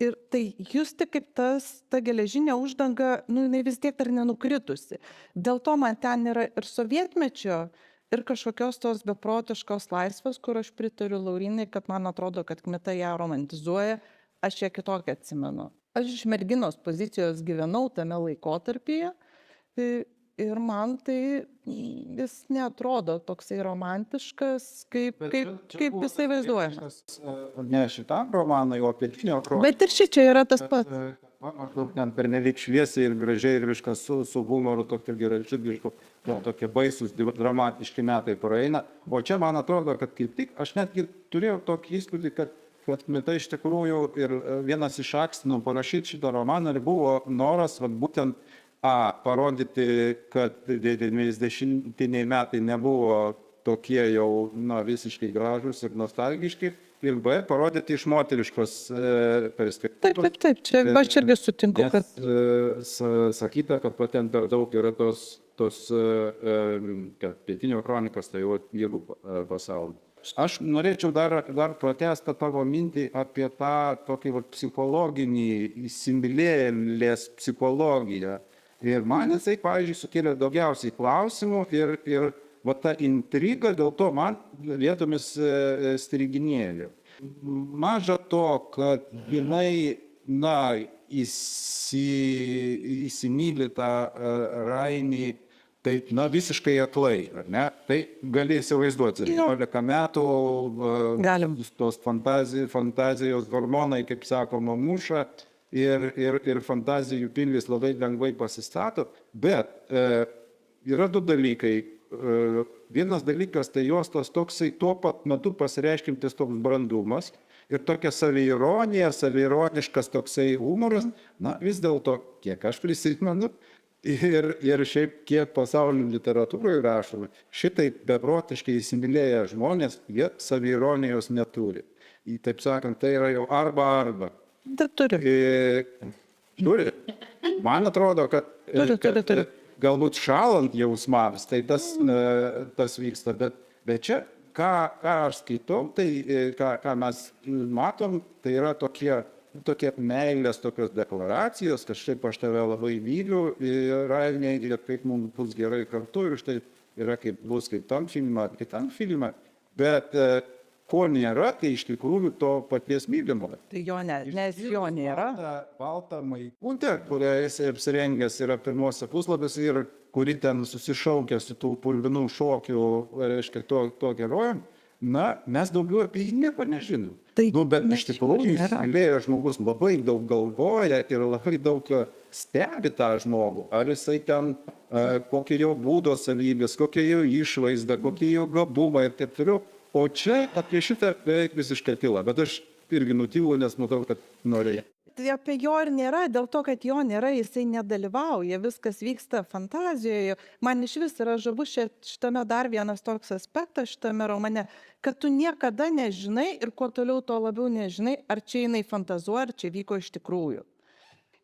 Ir tai justi kaip ta geležinė uždanga, nu, jinai vis tiek dar nenukritusi. Dėl to man ten yra ir sovietmečio, ir kažkokios tos beprotiškos laisvės, kur aš pritariu Laurinai, kad man atrodo, kad Kmita ją romantizuoja, aš ją kitokią atsimenu. Aš iš merginos pozicijos gyvenau tame laikotarpyje ir man tai jis neatrodo toksai romantiškas, kaip jisai vaizduojamas. Ne šitam romanui, o pietinio romanui. Bet ir šičia yra tas pats. Maždaug ten pernelyg šviesiai ir gražiai ir viskas su humoru, tokia gerai žygišku, tokie baisus, dramatiški metai praeina. O čia man atrodo, kad kaip tik, aš netgi turėjau tokį įspūdį, kad Kmita iš tikrųjų ir vienas iš akstinų parašyti šitą romaną ir buvo noras, būtent parodyti, kad 90-ieji metai nebuvo tokie jau visiškai gražus ir nostalgiški, ir B, parodyti iš moteriškos perspektyvos. Taip, čia aš irgi sutinku, kad... Sakyta, kad ten per daug yra tos pietinio kronikos, tai jau vyrų pasaulio. Aš norėčiau dar pratęsti tavo mintį apie tą tokį psichologinį, įsimylėjėlės psichologiją. Ir man jisai, pavyzdžiui, sukėlė daugiausiai klausimų ir ta intriga dėl to man vietomis striginėlė. Maža to, kad jinai, įsimyli tą Rainį, tai, visiškai aklai, ar ne? Tai gali įsivaizduoti, 11 metų, tos fantazijos hormonai, kaip sakoma, muša, ir fantazijų pilvis labai lengvai pasistato, bet yra du dalykai. Vienas dalykas, tai jos tas toksai tuo pat metu pasireiškintis toks brandumas ir tokia saviironija, saviironiškas toksai humoras, vis dėlto, kiek aš prisimenu, ir šiaip kiek pasaulio literatūroje rašoma, šitai beprotiškai įsimylėję žmonės, jie saviironijos neturi. Taip sakant, tai yra jau arba. Turi. Man atrodo, kad galbūt šalant jausmams, tai tas vyksta, bet čia, ką aš skaitau, tai ką mes matom, tai yra tokie meilės, tokios deklaracijos, kad štai aš tave labai myliu, Rainė, ir kaip mums bus gerai kartu, ir štai yra kaip bus kaip tam filme, ar kitam filme, bet ko nėra, tai iš tikrųjų to paties mylimo. Tai nes jo nėra. Baltą maikutę, kurią jis apsirengęs yra pirmose puslapis ir kuri ten susišaukia su tų purvinų šokių, reiškia, to herojum, mes daugiau apie jį nieko nežinom. Bet iš tikrųjų įsimylėjęs žmogus labai daug galvoja ir labai daug stebi tą žmogų. Ar jisai ten, kokie jo būdo savybės, kokia jo išvaizda, kokie jo gabumai ir taip toliau. O čia apie šitą beveik visiškai tyla, bet aš irgi nutylu, nes matau, kad norėjau. Tai apie jo ir nėra, dėl to, kad jo nėra, jisai nedalyvauja, viskas vyksta fantazijoje. Man iš vis yra žavus šitame dar vienas toks aspektas šitame romane, kad tu niekada nežinai ir kuo toliau to labiau nežinai, ar čia jinai fantazuoja, ar čia vyko iš tikrųjų.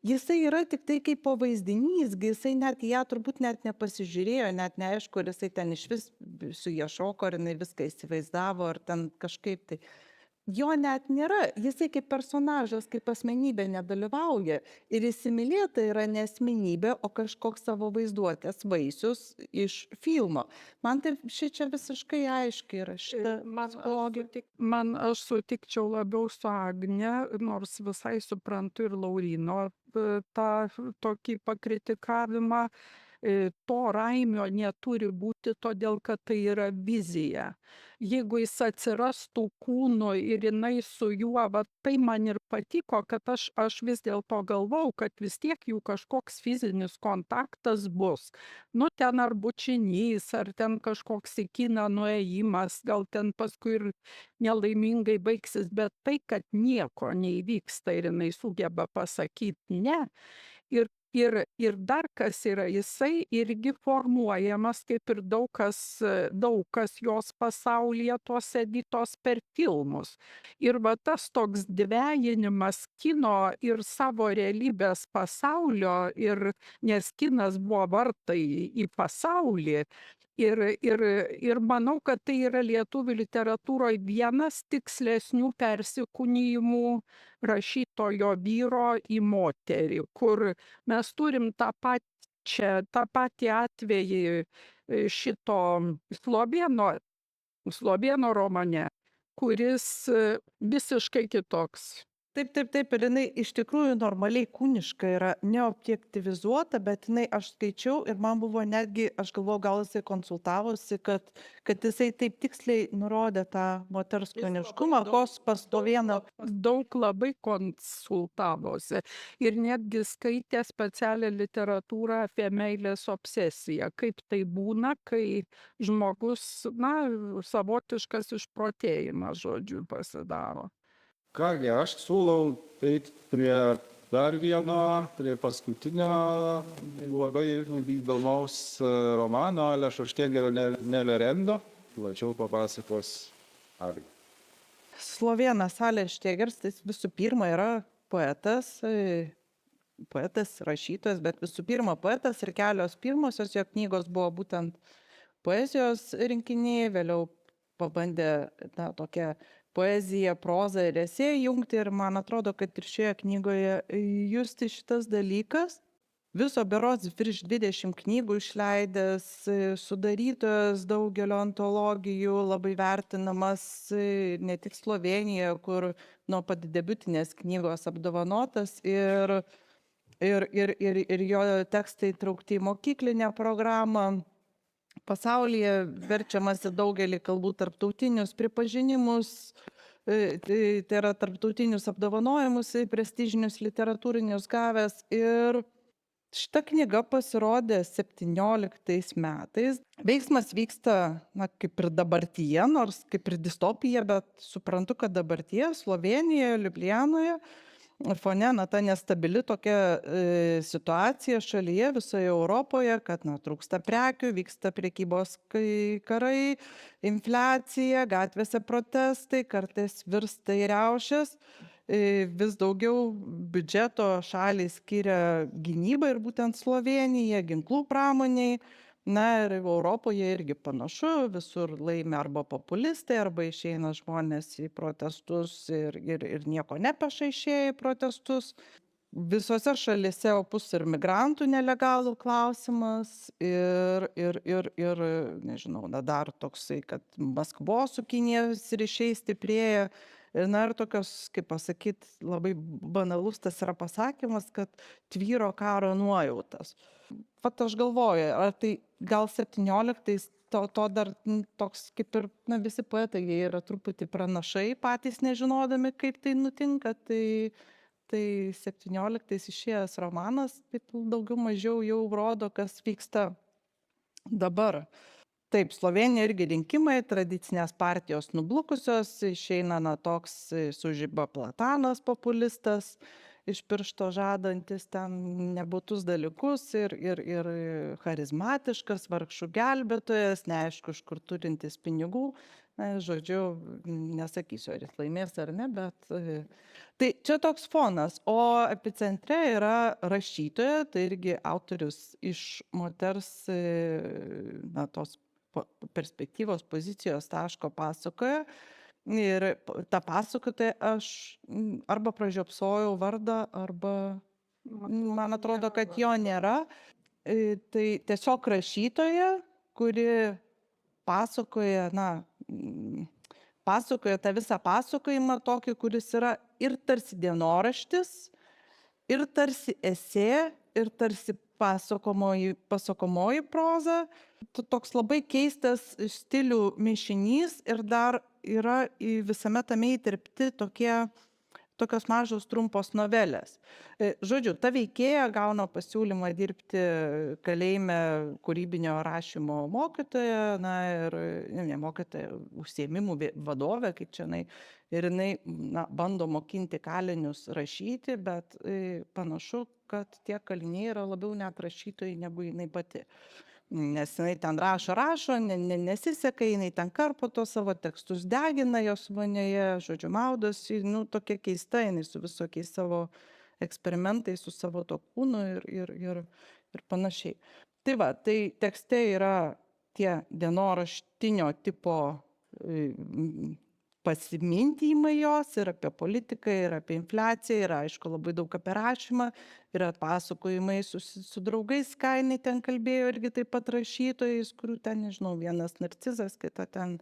Jisai yra tik tai kaip pavaizdinys, jisai net ją turbūt net nepasižiūrėjo, net neaišku, ar jisai ten iš vis su ją šoko, ar jinai viską įsivaizdavo, ar ten kažkaip tai. Jo net nėra, jisai kaip personažas, kaip asmenybė nedalyvauja. Ir įsimylėta yra ne asmenybė, o kažkoks savo vaizduotės vaisius iš filmo. Man tai šičia visiškai aiškiai yra šitą logika. Aš sutikčiau labiau su Agne, nors visai suprantu ir Laurino tą tokį pakritikavimą. To Raimio neturi būti, todėl kad tai yra vizija. Jeigu jis atsirastų kūno ir jinai su juo, tai man ir patiko, kad aš vis dėlto galvau, kad vis tiek jų kažkoks fizinis kontaktas bus. Ten ar bučinys, ar ten kažkoks į kiną nuėjimas, gal ten paskui ir nelaimingai baigsis, bet tai, kad nieko neįvyksta ir jinai sugeba pasakyti ne. Ir Ir dar kas yra, jisai irgi formuojamas, kaip ir daug kas jos pasaulyje tos editos per filmus. Ir va tas toks dvejinimas kino ir savo realybės pasaulio, nes kinas buvo vartai į pasaulį. Ir manau, kad tai yra lietuvių literatūroje vienas tikslesnių persikūnijimų rašytojo vyro į moterį, kur mes turim tą patį atvejį šito Slovėno romane, kuris visiškai kitoks. Taip, ir jinai iš tikrųjų normaliai kūniška yra, neobjektivizuota, bet jinai aš skaičiau ir man buvo netgi, aš galvoju, gal jisai konsultavosi, kad jisai taip tiksliai nurodė tą moters kūniškumą, kos pastovėna. Daug labai konsultavosi ir netgi skaitė specialią literatūrą apie meilės obsesiją, kaip tai būna, kai žmogus, savotiškas išprotėjimas, žodžiu, pasidaro. Kągi, aš siūlau eiti prie dar vieno, prie paskutinio labai įdomaus romano Alešo Štegelio Nelerendo. Plačiau papasakos Ari. Slovėnas Aleš Štegelis, tai visų pirma yra poetas, rašytojas, bet visų pirma poetas ir kelios pirmosios jo knygos buvo būtent poezijos rinkiniai, vėliau pabandė tokią poeziją, prozą ir esė jungti ir man atrodo, kad ir šioje knygoje justi šitas dalykas. Viso berods virš 20 knygų išleidęs, sudarytojas daugelio antologijų, labai vertinamas ne tik Slovėnijoje, kur nuo pat debiutinės knygos apdovanotas ir jo tekstai traukti į mokyklinę programą. Pasaulyje verčiamas į daugelį kalbų tarptautinius pripažinimus, tai yra tarptautinius apdovanojimus, prestižinius literatūrinius gavęs. Ir šita knyga pasirodė 17 metais. Veiksmas vyksta, kaip ir dabartyje, nors kaip ir distopija, bet suprantu, kad dabartyje Slovėnijoje, Liublianoje, fone ta nestabili tokia situacija šalyje, visoje Europoje, kad trūksta prekių, vyksta prekybos karai, infliacija, gatvėse protestai, kartais virsta į riaušes, vis daugiau biudžeto šalys skiria gynybai ir būtent Slovėnija, ginklų pramoniai. Ir Europoje irgi panašu, visur laimi arba populistai, arba išeina žmonės į protestus ir nieko nepeša išėję į protestus. Visose šalise opus ir migrantų nelegalų klausimas ir nežinau, dar toksai, kad Maskvos su Kinijos ryšiai stiprėja. Ir tokios, kaip pasakyti, labai banalus tas yra pasakymas, kad tvyro karo nuojautas. Vat aš galvoju, ar tai gal 17 to dar toks kaip ir visi poetai, jie yra truputį pranašai, patys nežinodami, kaip tai nutinka, tai 17 išėjęs romanas taip daugiau mažiau jau rodo, kas vyksta dabar. Taip, Slovėnija irgi rinkimai, tradicinės partijos nublukusios, išeina toks sužiba Platanas populistas, iš piršto žadantis ten nebūtus dalykus ir charizmatiškas, vargšų gelbėtojas, neaišku, iš kur turintis pinigų. Žodžiu, nesakysiu, ar jis laimės ar ne, bet tai čia toks fonas. O epicentre yra rašytoja, tai irgi autorius iš moters tos perspektyvos pozicijos taško pasakoja. Ir tą pasakotoją aš arba pražiopsojau vardą, arba man atrodo, kad jo nėra. Tai tiesiog rašytoja, kuri pasakoja, pasakoja tą visą pasakojimą tokį, kuris yra ir tarsi dienoraštis, ir tarsi esė, ir tarsi pasakomoji proza. Toks labai keistas stilių mišinys ir dar yra visame tame įterpti tokios mažos trumpos novelės. Žodžiu, ta veikėja gauna pasiūlymą dirbti kalėjime kūrybinio rašymo mokytoja, ir ne mokytoja, užsiėmimų vadovė, kaip čia ir jinai bando mokinti kalinius rašyti, bet panašu, kad tie kaliniai yra labiau net rašytojai negu jinai pati. Nes jinai ten rašo, nesiseka, jinai ten karpo tos savo tekstus, degina jos vonioje, žodžiu, maudosi, tokia keista, jinai su visokiais savo eksperimentais, su savo to kūnu ir panašiai. Tai va, tai tekste yra tie dienoraštinio tipo pasimintymai jos ir apie politiką, ir apie infliaciją, ir aišku labai daug apie rašymą, yra pasakojimai su draugais, ką jinai ten kalbėjo, irgi taip pat rašytojais, kurių ten, nežinau, vienas narcizas, kita ten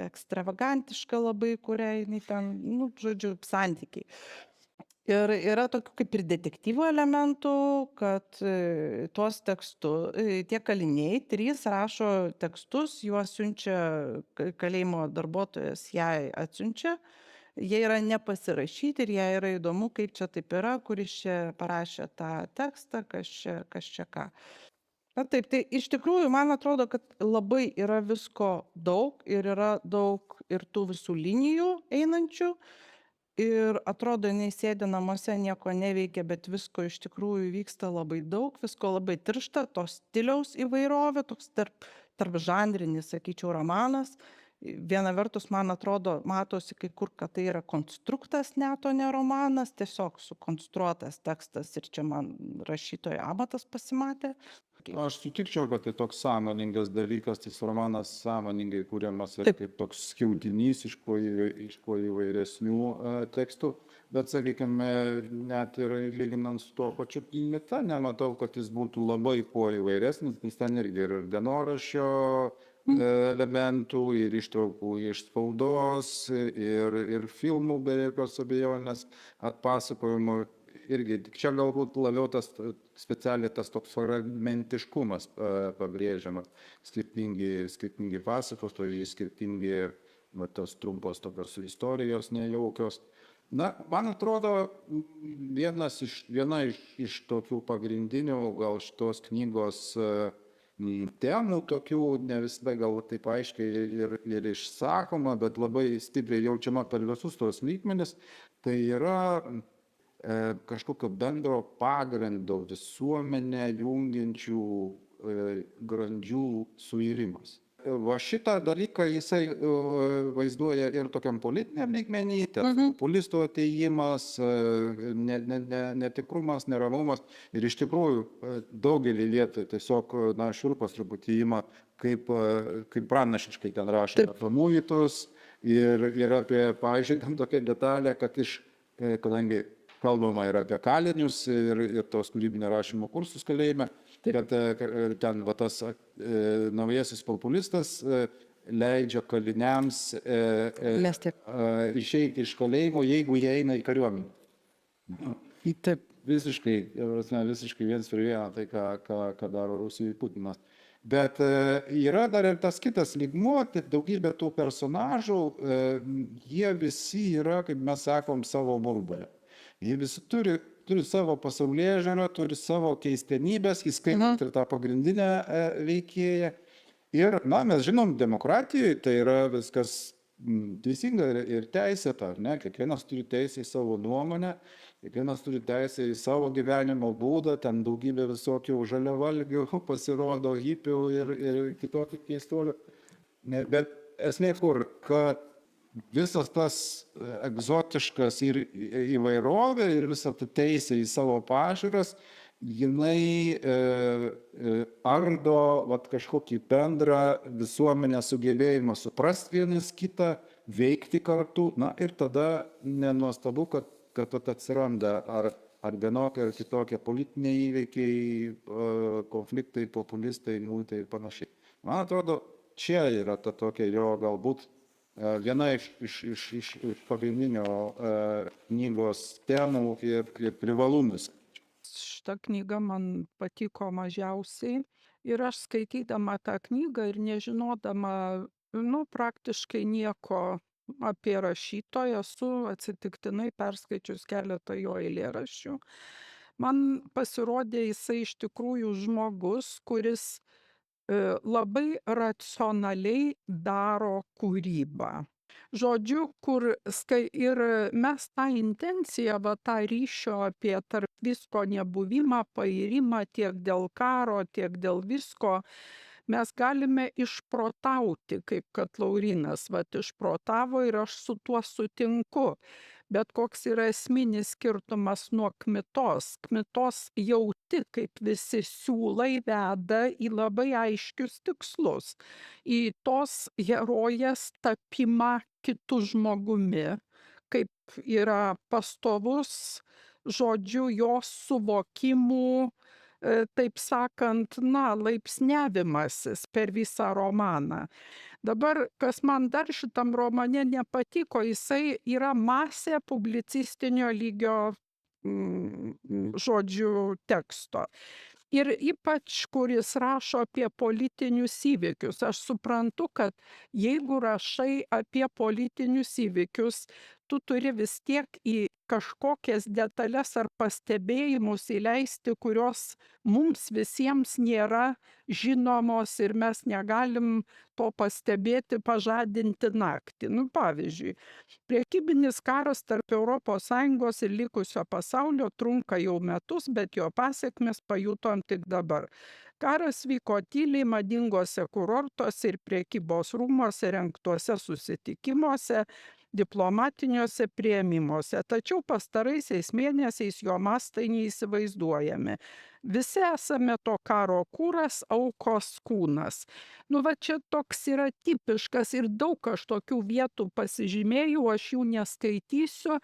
ekstravagantiška labai, kuriai jinai ten, žodžiu, santykiai. Ir yra tokių kaip ir detektyvo elementų, kad tuos tekstus, tie kaliniai, 3 rašo tekstus, juos siunčia kalėjimo darbuotojas, jai atsiunčia, jie yra nepasirašyti ir jai yra įdomu, kaip čia taip yra, kuris čia parašė tą tekstą, kas čia ką. Na taip, tai iš tikrųjų man atrodo, kad labai yra visko daug ir yra daug ir tų visų linijų einančių. Ir atrodo, jinai sėdi namuose, nieko neveikia, bet visko iš tikrųjų vyksta labai daug, visko labai tiršta, to stiliaus įvairovė, toks tarp žanrinis, sakyčiau, romanas. Viena vertus, man atrodo, matosi kai kur, kad tai yra konstruktas, net o ne romanas, tiesiog sukonstruotas tekstas ir čia man rašytojo amatas pasimatė. Aš sutikčiau, kad tai toks sąmoningas dalykas, tas romanas sąmoningai kūriamas ir kaip toks skiautinys iš kuo įvairesnių tekstų, bet, sakykime, net ir lyginant su tuo pačiu Mita, nematau, kad jis būtų labai kuo įvairesnis, nes ten irgi ir dienoraščio elementų, ir ištraukų iš spaudos, ir filmų be jokios abejonės atpasakojimų. Irgi čia galbūt labiau specialiai tas toks fragmentiškumas pabrėžiamas, skirtingi pasakotojai, skirtingi tos trumpos tokios istorijos nejaukios. Na, man atrodo, viena iš tokių pagrindinių gal šitos knygos temų, tokių ne visada gal taip aiškiai ir išsakoma, bet labai stipriai jaučiama per visus tos lygmenis, tai yra kažkokio bendro pagrindo visuomenę jungiančių grandžių suirimas. Va šitą dalyką jisai vaizduoja ir tokiam politiniam lygmenį, populistų atėjimas, netikrumas, neramumas. Ir iš tikrųjų daugelį vietų tiesiog šiurpas truputį ima, kaip pranašiškai ten rašė apie muitus ir apie, pavyzdžiui, tam tokia detalė, kad kadangi kalbama ir apie kalinius, ir tos kūrybinio rašymo kursus kalėjime, kad ten tas naujasis populistas leidžia kaliniams išeiti iš kalėjimo, jeigu jie eina į kariuomenę. Taip, visiškai viens prie vieno, tai ką daro Rusijai Putinas. Bet yra dar ir tas kitas lygmuo, daugybė tų personažų, jie visi yra, kaip mes sakom, savo burbule. Jie visi turi savo pasaulėžiūrą, turi savo keistenybės, įskaitant ir tą pagrindinę veikėją. Ir, mes žinom, demokratijoje tai yra viskas teisinga ir teisėta, ne? Kiekvienas turi teisę į savo nuomonę, kiekvienas turi teisę į savo gyvenimo būdą, ten daugybė visokių žaliavalgių pasirodo, hipių ir kitokių keistuolių. Bet esmė kur, kad visas tas egzotiškas ir įvairovė ir visa ta teisė į savo pažiūras, jinai ardo kažkokį bendrą visuomenę sugebėjimą suprasti vienas kitą, veikti kartu, ir tada nenuostabu, kad atsiranda ar vienokie ar kitokie politiniai įveikiai, konfliktai, populistai, muitai ir panašiai. Man atrodo, čia yra ta tokia jo galbūt viena iš pagrindinio knygos temų ir privalumus. Šita knyga man patiko mažiausiai ir aš skaitydama tą knygą ir nežinodama, praktiškai nieko apie rašytoją, esu atsitiktinai perskaičius keletą jo eilėraščių. Man pasirodė jisai iš tikrųjų žmogus, kuris labai racionaliai daro kūrybą. Žodžiu, kur ir mes tą intenciją, va tą ryšio apie tarp visko nebuvimą, pairimą tiek dėl karo, tiek dėl visko, mes galime išprotauti, kaip kad Laurynas vat išprotavo ir aš su tuo sutinku. Bet koks yra esminis skirtumas nuo kmitos. Kmitos jauti, kaip visi siūlai veda į labai aiškius tikslus. Į tos herojės tapimą kitu žmogumi, kaip yra pastovus, žodžiu, jos suvokimų, taip sakant, laipsniavimasis per visą romaną. Dabar, kas man dar šitam romane nepatiko, jisai yra masė publicistinio lygio žodžių teksto. Ir ypač, kuris rašo apie politinius įvykius. Aš suprantu, kad jeigu rašai apie politinius įvykius, tu turi vis tiek į kažkokias detalės ar pastebėjimus įleisti, kurios mums visiems nėra žinomos ir mes negalim to pastebėti, pažadinti naktį. Pavyzdžiui, prekybinis karas tarp ES ir likusio pasaulio trunka jau metus, bet jo pasekmes pajutom tik dabar. Karas vyko tyliai madingose kurortuose ir prekybos rūmuose rengtuose susitikimuose, diplomatiniuose priėmimuose, tačiau pastaraisiais mėnesiais jo mastai neįsivaizduojami. Visi esame to karo kūras, aukos kūnas. Va čia toks yra tipiškas ir daug aš tokių vietų pasižymėjau, aš jų neskaitysiu.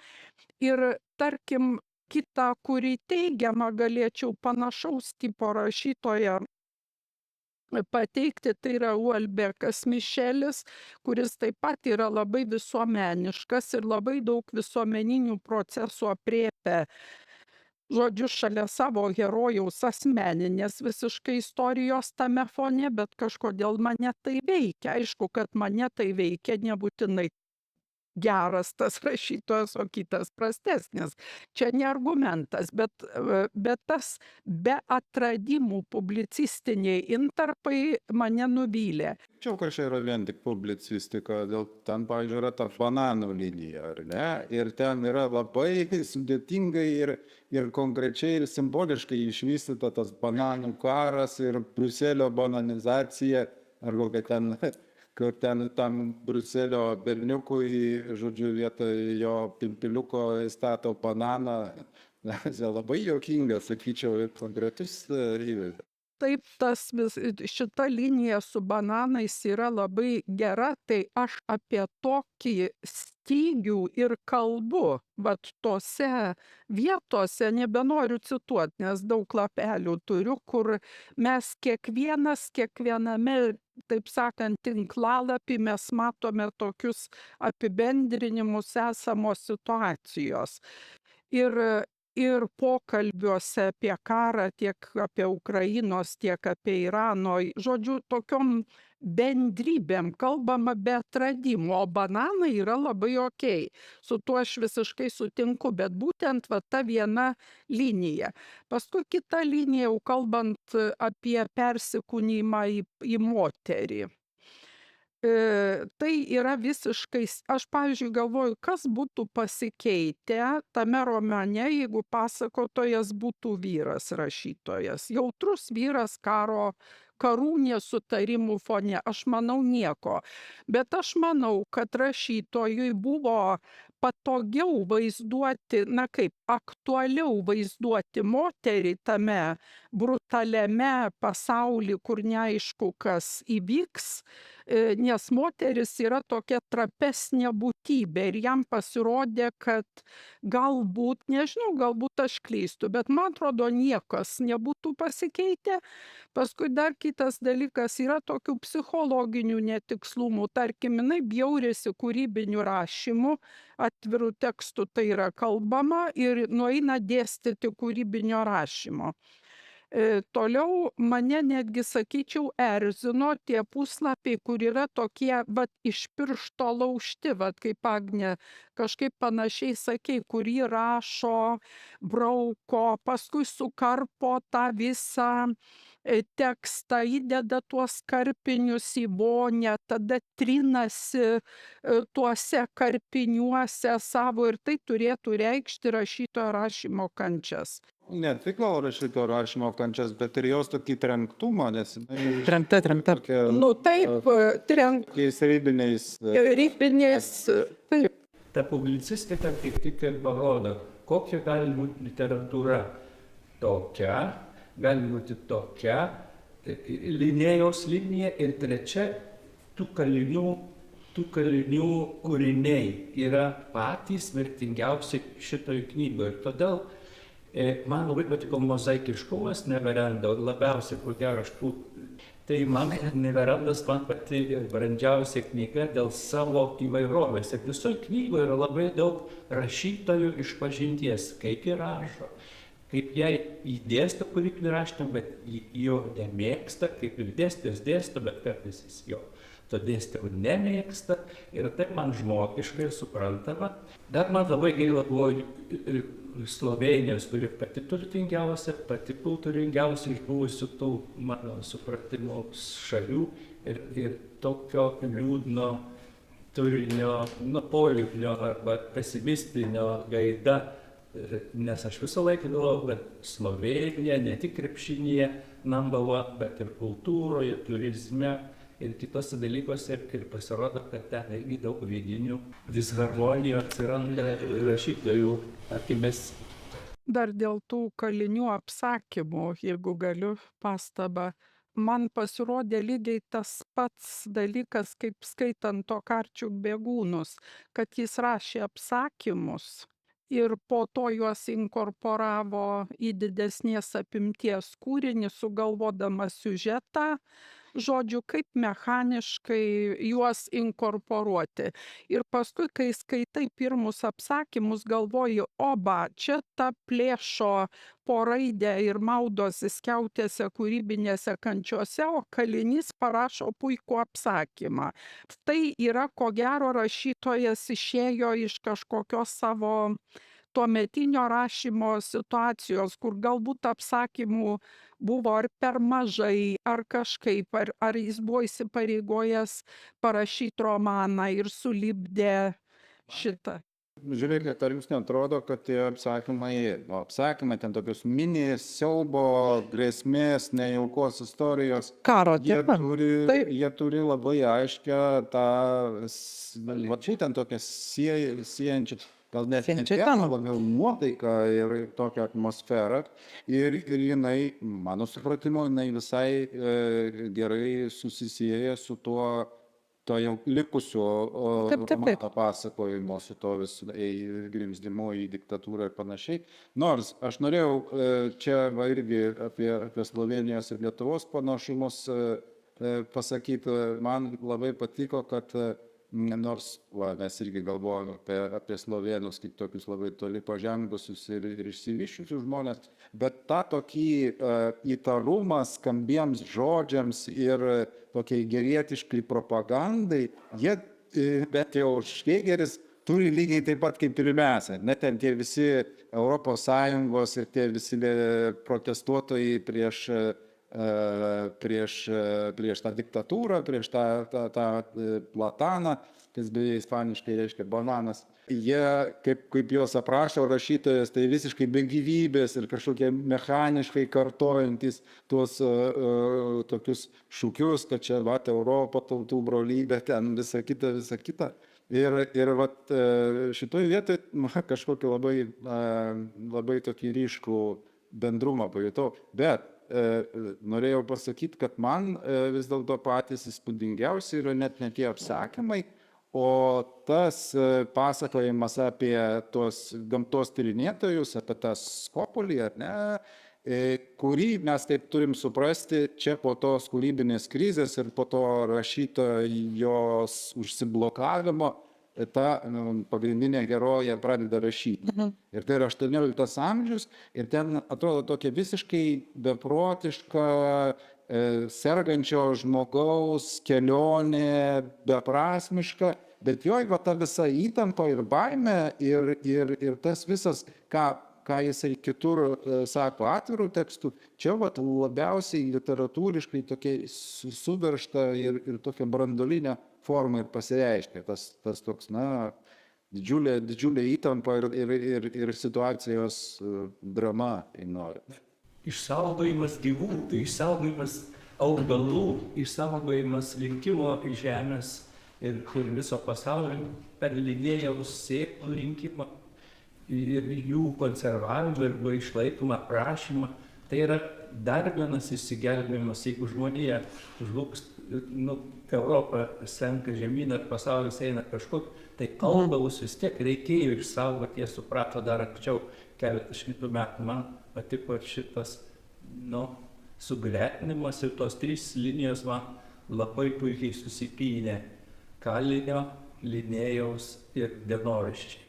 Ir tarkim, kitą, kurį teigiamą galėčiau panašaus tipo rašytoją pateikti, tai yra Uelbekas Mišelis, kuris taip pat yra labai visuomeniškas ir labai daug visuomeninių procesų aprėpia. Žodžiu, šalia savo herojaus asmeninės visiškai istorijos tame fone, bet kažkodėl mane tai veikia. Aišku, kad mane tai veikia nebūtinai geras tas rašytojas, o kitas prastesnis. Čia ne argumentas, bet tas be atradimų publicistiniai intarpai mane nuvylė. Čia kažkaip yra vien tik publicistika, dėl ten, pavyzdžiui, yra ta bananų linija, ar ne? Ir ten yra labai sudėtingai ir konkrečiai ir simboliškai išvystyta tas bananų karas ir Briuselio bananizacija, ar kokia ten, kur ten tam Briuselio berniukui, žodžiu, vietoj jo pimpiliuko įstato bananą. Labai juokinga, sakyčiau, ir konkretus įvaizdis. Taip, šita linija su bananais yra labai gera, tai aš apie tokį stygių ir kalbu, vat tose vietose, nebenoriu cituoti, nes daug lapelių turiu, kur mes kiekviename, taip sakant, tinklalapį mes matome tokius apibendrinimus esamos situacijos. Ir pokalbiuose apie karą, tiek apie Ukrainos, tiek apie Irano, žodžiu, tokiom bendrybėm kalbama be atradimų, o bananai yra labai okei. Su tuo aš visiškai sutinku, bet būtent ta viena linija. Paskui kita linija, jau kalbant apie persikūnymą į moterį. Tai yra visiškai, aš pavyzdžiui galvoju, kas būtų pasikeitę tame romane, jeigu pasakotojas būtų vyras rašytojas. Jautrus vyras karų nesutarimų fone, aš manau nieko. Bet aš manau, kad rašytojui buvo patogiau vaizduoti, aktualiau vaizduoti moterį tame brutaliame pasauly, kur neaišku, kas įvyks, nes moteris yra tokia trapesnė būtybė ir jam pasirodė, kad galbūt, nežinau, galbūt aš klystu, bet man atrodo niekas nebūtų pasikeitę. Paskui dar kitas dalykas, yra tokių psichologinių netikslumų, tarkim, jinai bjaurėsi kūrybiniu rašymu, atvirų tekstų tai yra kalbama ir nueina dėstyti kūrybinio rašymo. Toliau mane netgi, sakyčiau, erzino tie puslapiai, kur yra tokie, iš piršto laužti, kaip Agnė kažkaip panašiai sakei, kurį rašo, brauko, paskui sukarpo tą visą tekstą, įdeda tuos karpinius į vonią, tada trinasi tuose karpiniuose savo ir tai turėtų reikšti rašytojo rašymo kančias. Ne tik gal rašytojo rašymo kančias, bet ir jos tokį trenktumą, nes jinai Tremta. tokia Nu taip, tokiais ribiniais. ribinės, taip. Ta publicistika kaip tik ir parodo, kokia gali būti literatūra tokia, gali būti tokia, linijos linija ir trečia, tų kalinių kūriniai yra patys vertingiausi šitoj knygoje. Ir todėl man labai patiko mozaikiškumas Neverendo, labiausiai ko gero tai man Neverendas man pati brandžiausia knyga dėl savo įvairovės. Ir visoje knygoje yra labai daug rašytojų išpažinties, kaip jie rašo, kaip jie įdėsto kūrybinį raštą, bet jo nemėgsta, kaip ir dėstytojas dėsto, bet kartais jis jo to dėstytojo nemėgsta. Ir tai man žmogiškai suprantama. Dar man labai gaila buvo Slovėnijos, kuri pati turtingiausia, pati kultūringiausia iš buvusių tų mano supratimo šalių ir tokio liūdno turinio, politinio arba pesimistinio gaida. Nes aš visą laiką galvojau, kad Slovėnija ne tik krepšinėje number one, bet ir kultūroje, turizme ir kitose dalykuose, ir pasirodo, kad ten irgi daug vidinių disharmonijų atsiranda rašytojų akimis. Dar dėl tų kalinių apsakymų, jeigu galiu pastabą, man pasirodė lygiai tas pats dalykas, kaip skaitant Tokarčiuk Bėgūnus, kad jis rašė apsakymus ir po to juos inkorporavo į didesnės apimties kūrinį, sugalvodamas siužetą, žodžiu, kaip mechaniškai juos inkorporuoti. Ir paskui, kai skaitai pirmus apsakymus, galvoji, oba, čia ta plėšo po raidę ir maudosi skiautėse kūrybinėse kančiose, o kalinys parašo puikų apsakymą. Tai yra, ko gero, rašytojas išėjo iš kažkokios savo tuometinio rašymo situacijos, kur galbūt apsakymų buvo ar per mažai, ar kažkaip, ar jis buvo įsipareigojęs parašyti romaną ir sulipdė šitą. Žiūrėkit, ar jums neatrodo, kad tie apsakymai ten tokios mini siaubo, grėsmės, nejaukos istorijos, Karo jie tema. jie turi labai aiškę tą, va čia ten tokią siejančią, gal net labiau nuotaiką ir tokią atmosferą. Ir jinai, mano supratimu, jinai visai gerai susisieja su tuo jau likusio romaną pasakojimo, su to vis grimzdimu į diktatūrą ir panašiai. Nors aš norėjau čia irgi apie Slovėnijos ir Lietuvos panašumus pasakyti. Man labai patiko, kad nors mes irgi galvojame apie slovėnus kaip tokius labai toli pažengusius ir išsivysčiusius žmonės, bet tą tokį įtarumą skambiems žodžiams ir tokiai gerietiškai propagandai, jie, bet jau Švėgeris turi lygiai taip pat kaip ir mes, net ten tie visi ES ir tie visi protestuotojai prieš tą diktatūrą, prieš tą plataną, kas beje ispaniškai reiškia bananas. Jie, kaip juos aprašo rašytojas, tai visiškai be gyvybės ir kažkokie mechaniškai kartojantis tuos tokius šūkius, kad čia vat Europa, tautų brolybė, ten visa kita. Ir vat šitoj vietoj kažkokį labai tokį ryškų bendrumą pajutau. Bet norėjau pasakyti, kad man vis dėlto patys įspūdingiausi yra net ne tie apsakymai, o tas pasakojimas apie tos gamtos tyrinėtojus, apie tą Skopulį, ar ne, kurį mes taip turim suprasti čia po tos kūrybinės krizės ir po to rašytojos užsiblokavimo, ta pagrindinė herojė pradeda rašyti. Ir tai yra 18 amžius ir ten atrodo tokia visiškai beprotiška sergančio žmogaus kelionė, beprasmiška, bet joj va ta visa įtampa ir baimė ir tas visas, ką ką jisai kitur sako atvirų tekstų, čia vat labiausiai literatūriškai tokia suveržta ir tokia branduolinė forma ir pasireiškia. Tas toks, na, didžiulė įtampa ir situacijos drama. Išsaugojimas gyvūnų, išsaugojimas augalų, išsaugojimas likimo žemės ir viso pasaulio per Linėjaus sėklų rinkimą ir jų konservavimą arba išlaikymą, aprašymą. Tai yra dar vienas išsigelbėjimas, jeigu žmonija žlugs, Europa senka žemyn ar pasaulis eina kažkur, tai augalus vis tiek reikėjo išsaugoti, jie suprato dar anksčiau, keletą šimtų metų. Man patiko šitas, sugretinimas ir tos trys linijos man labai puikiai susipynė. Kalinio, Linėjaus ir dienoraščiai.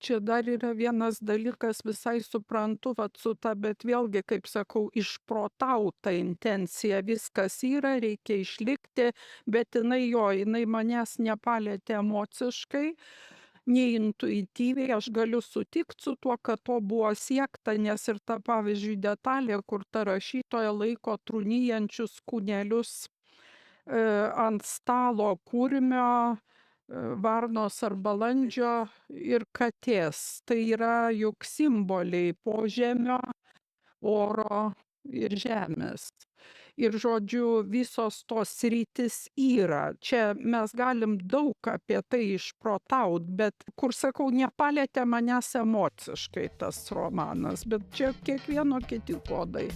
Čia dar yra vienas dalykas, visai suprantu, su ta, bet vėlgi, kaip sakau, išprotauta intencija, viskas yra, reikia išlikti, bet jinai manęs nepalėtė emociškai, neintuityviai, aš galiu sutikti su tuo, kad to buvo siekta, nes ir ta, pavyzdžiui, detalė, kur ta rašytoja laiko trūnijančius kūnelius ant stalo kurmio, varnos ar balandžio ir katės. Tai yra juk simboliai požemio, oro ir žemės. Ir žodžiu, visos tos sritis yra. Čia mes galim daug apie tai išprotaut, bet, kur sakau, nepalėtė manęs emociškai tas romanas, bet čia kiekvieno kiti kodai.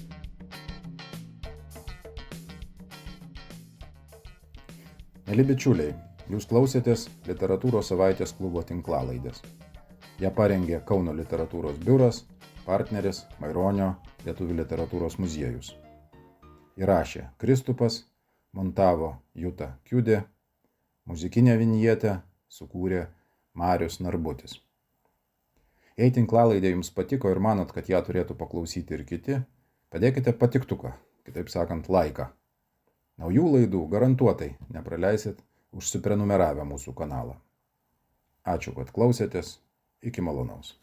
Mieli bičiuliai, jūs klausėtės Literatūros savaitės klubo tinklalaidės. Ją parengė Kauno literatūros biuras, partneris Maironio Lietuvių literatūros muziejus. Įrašė Kristupas, montavo Juta Kiudė, muzikinę vinjetę sukūrė Marius Narbutis. Jei tinklalaidė jums patiko ir manot, kad ją turėtų paklausyti ir kiti, padėkite patiktuką, kitaip sakant, laiką. Naujų laidų garantuotai nepraleisit užsiprenumeravę mūsų kanalą. Ačiū, kad klausėtės. Iki malonaus.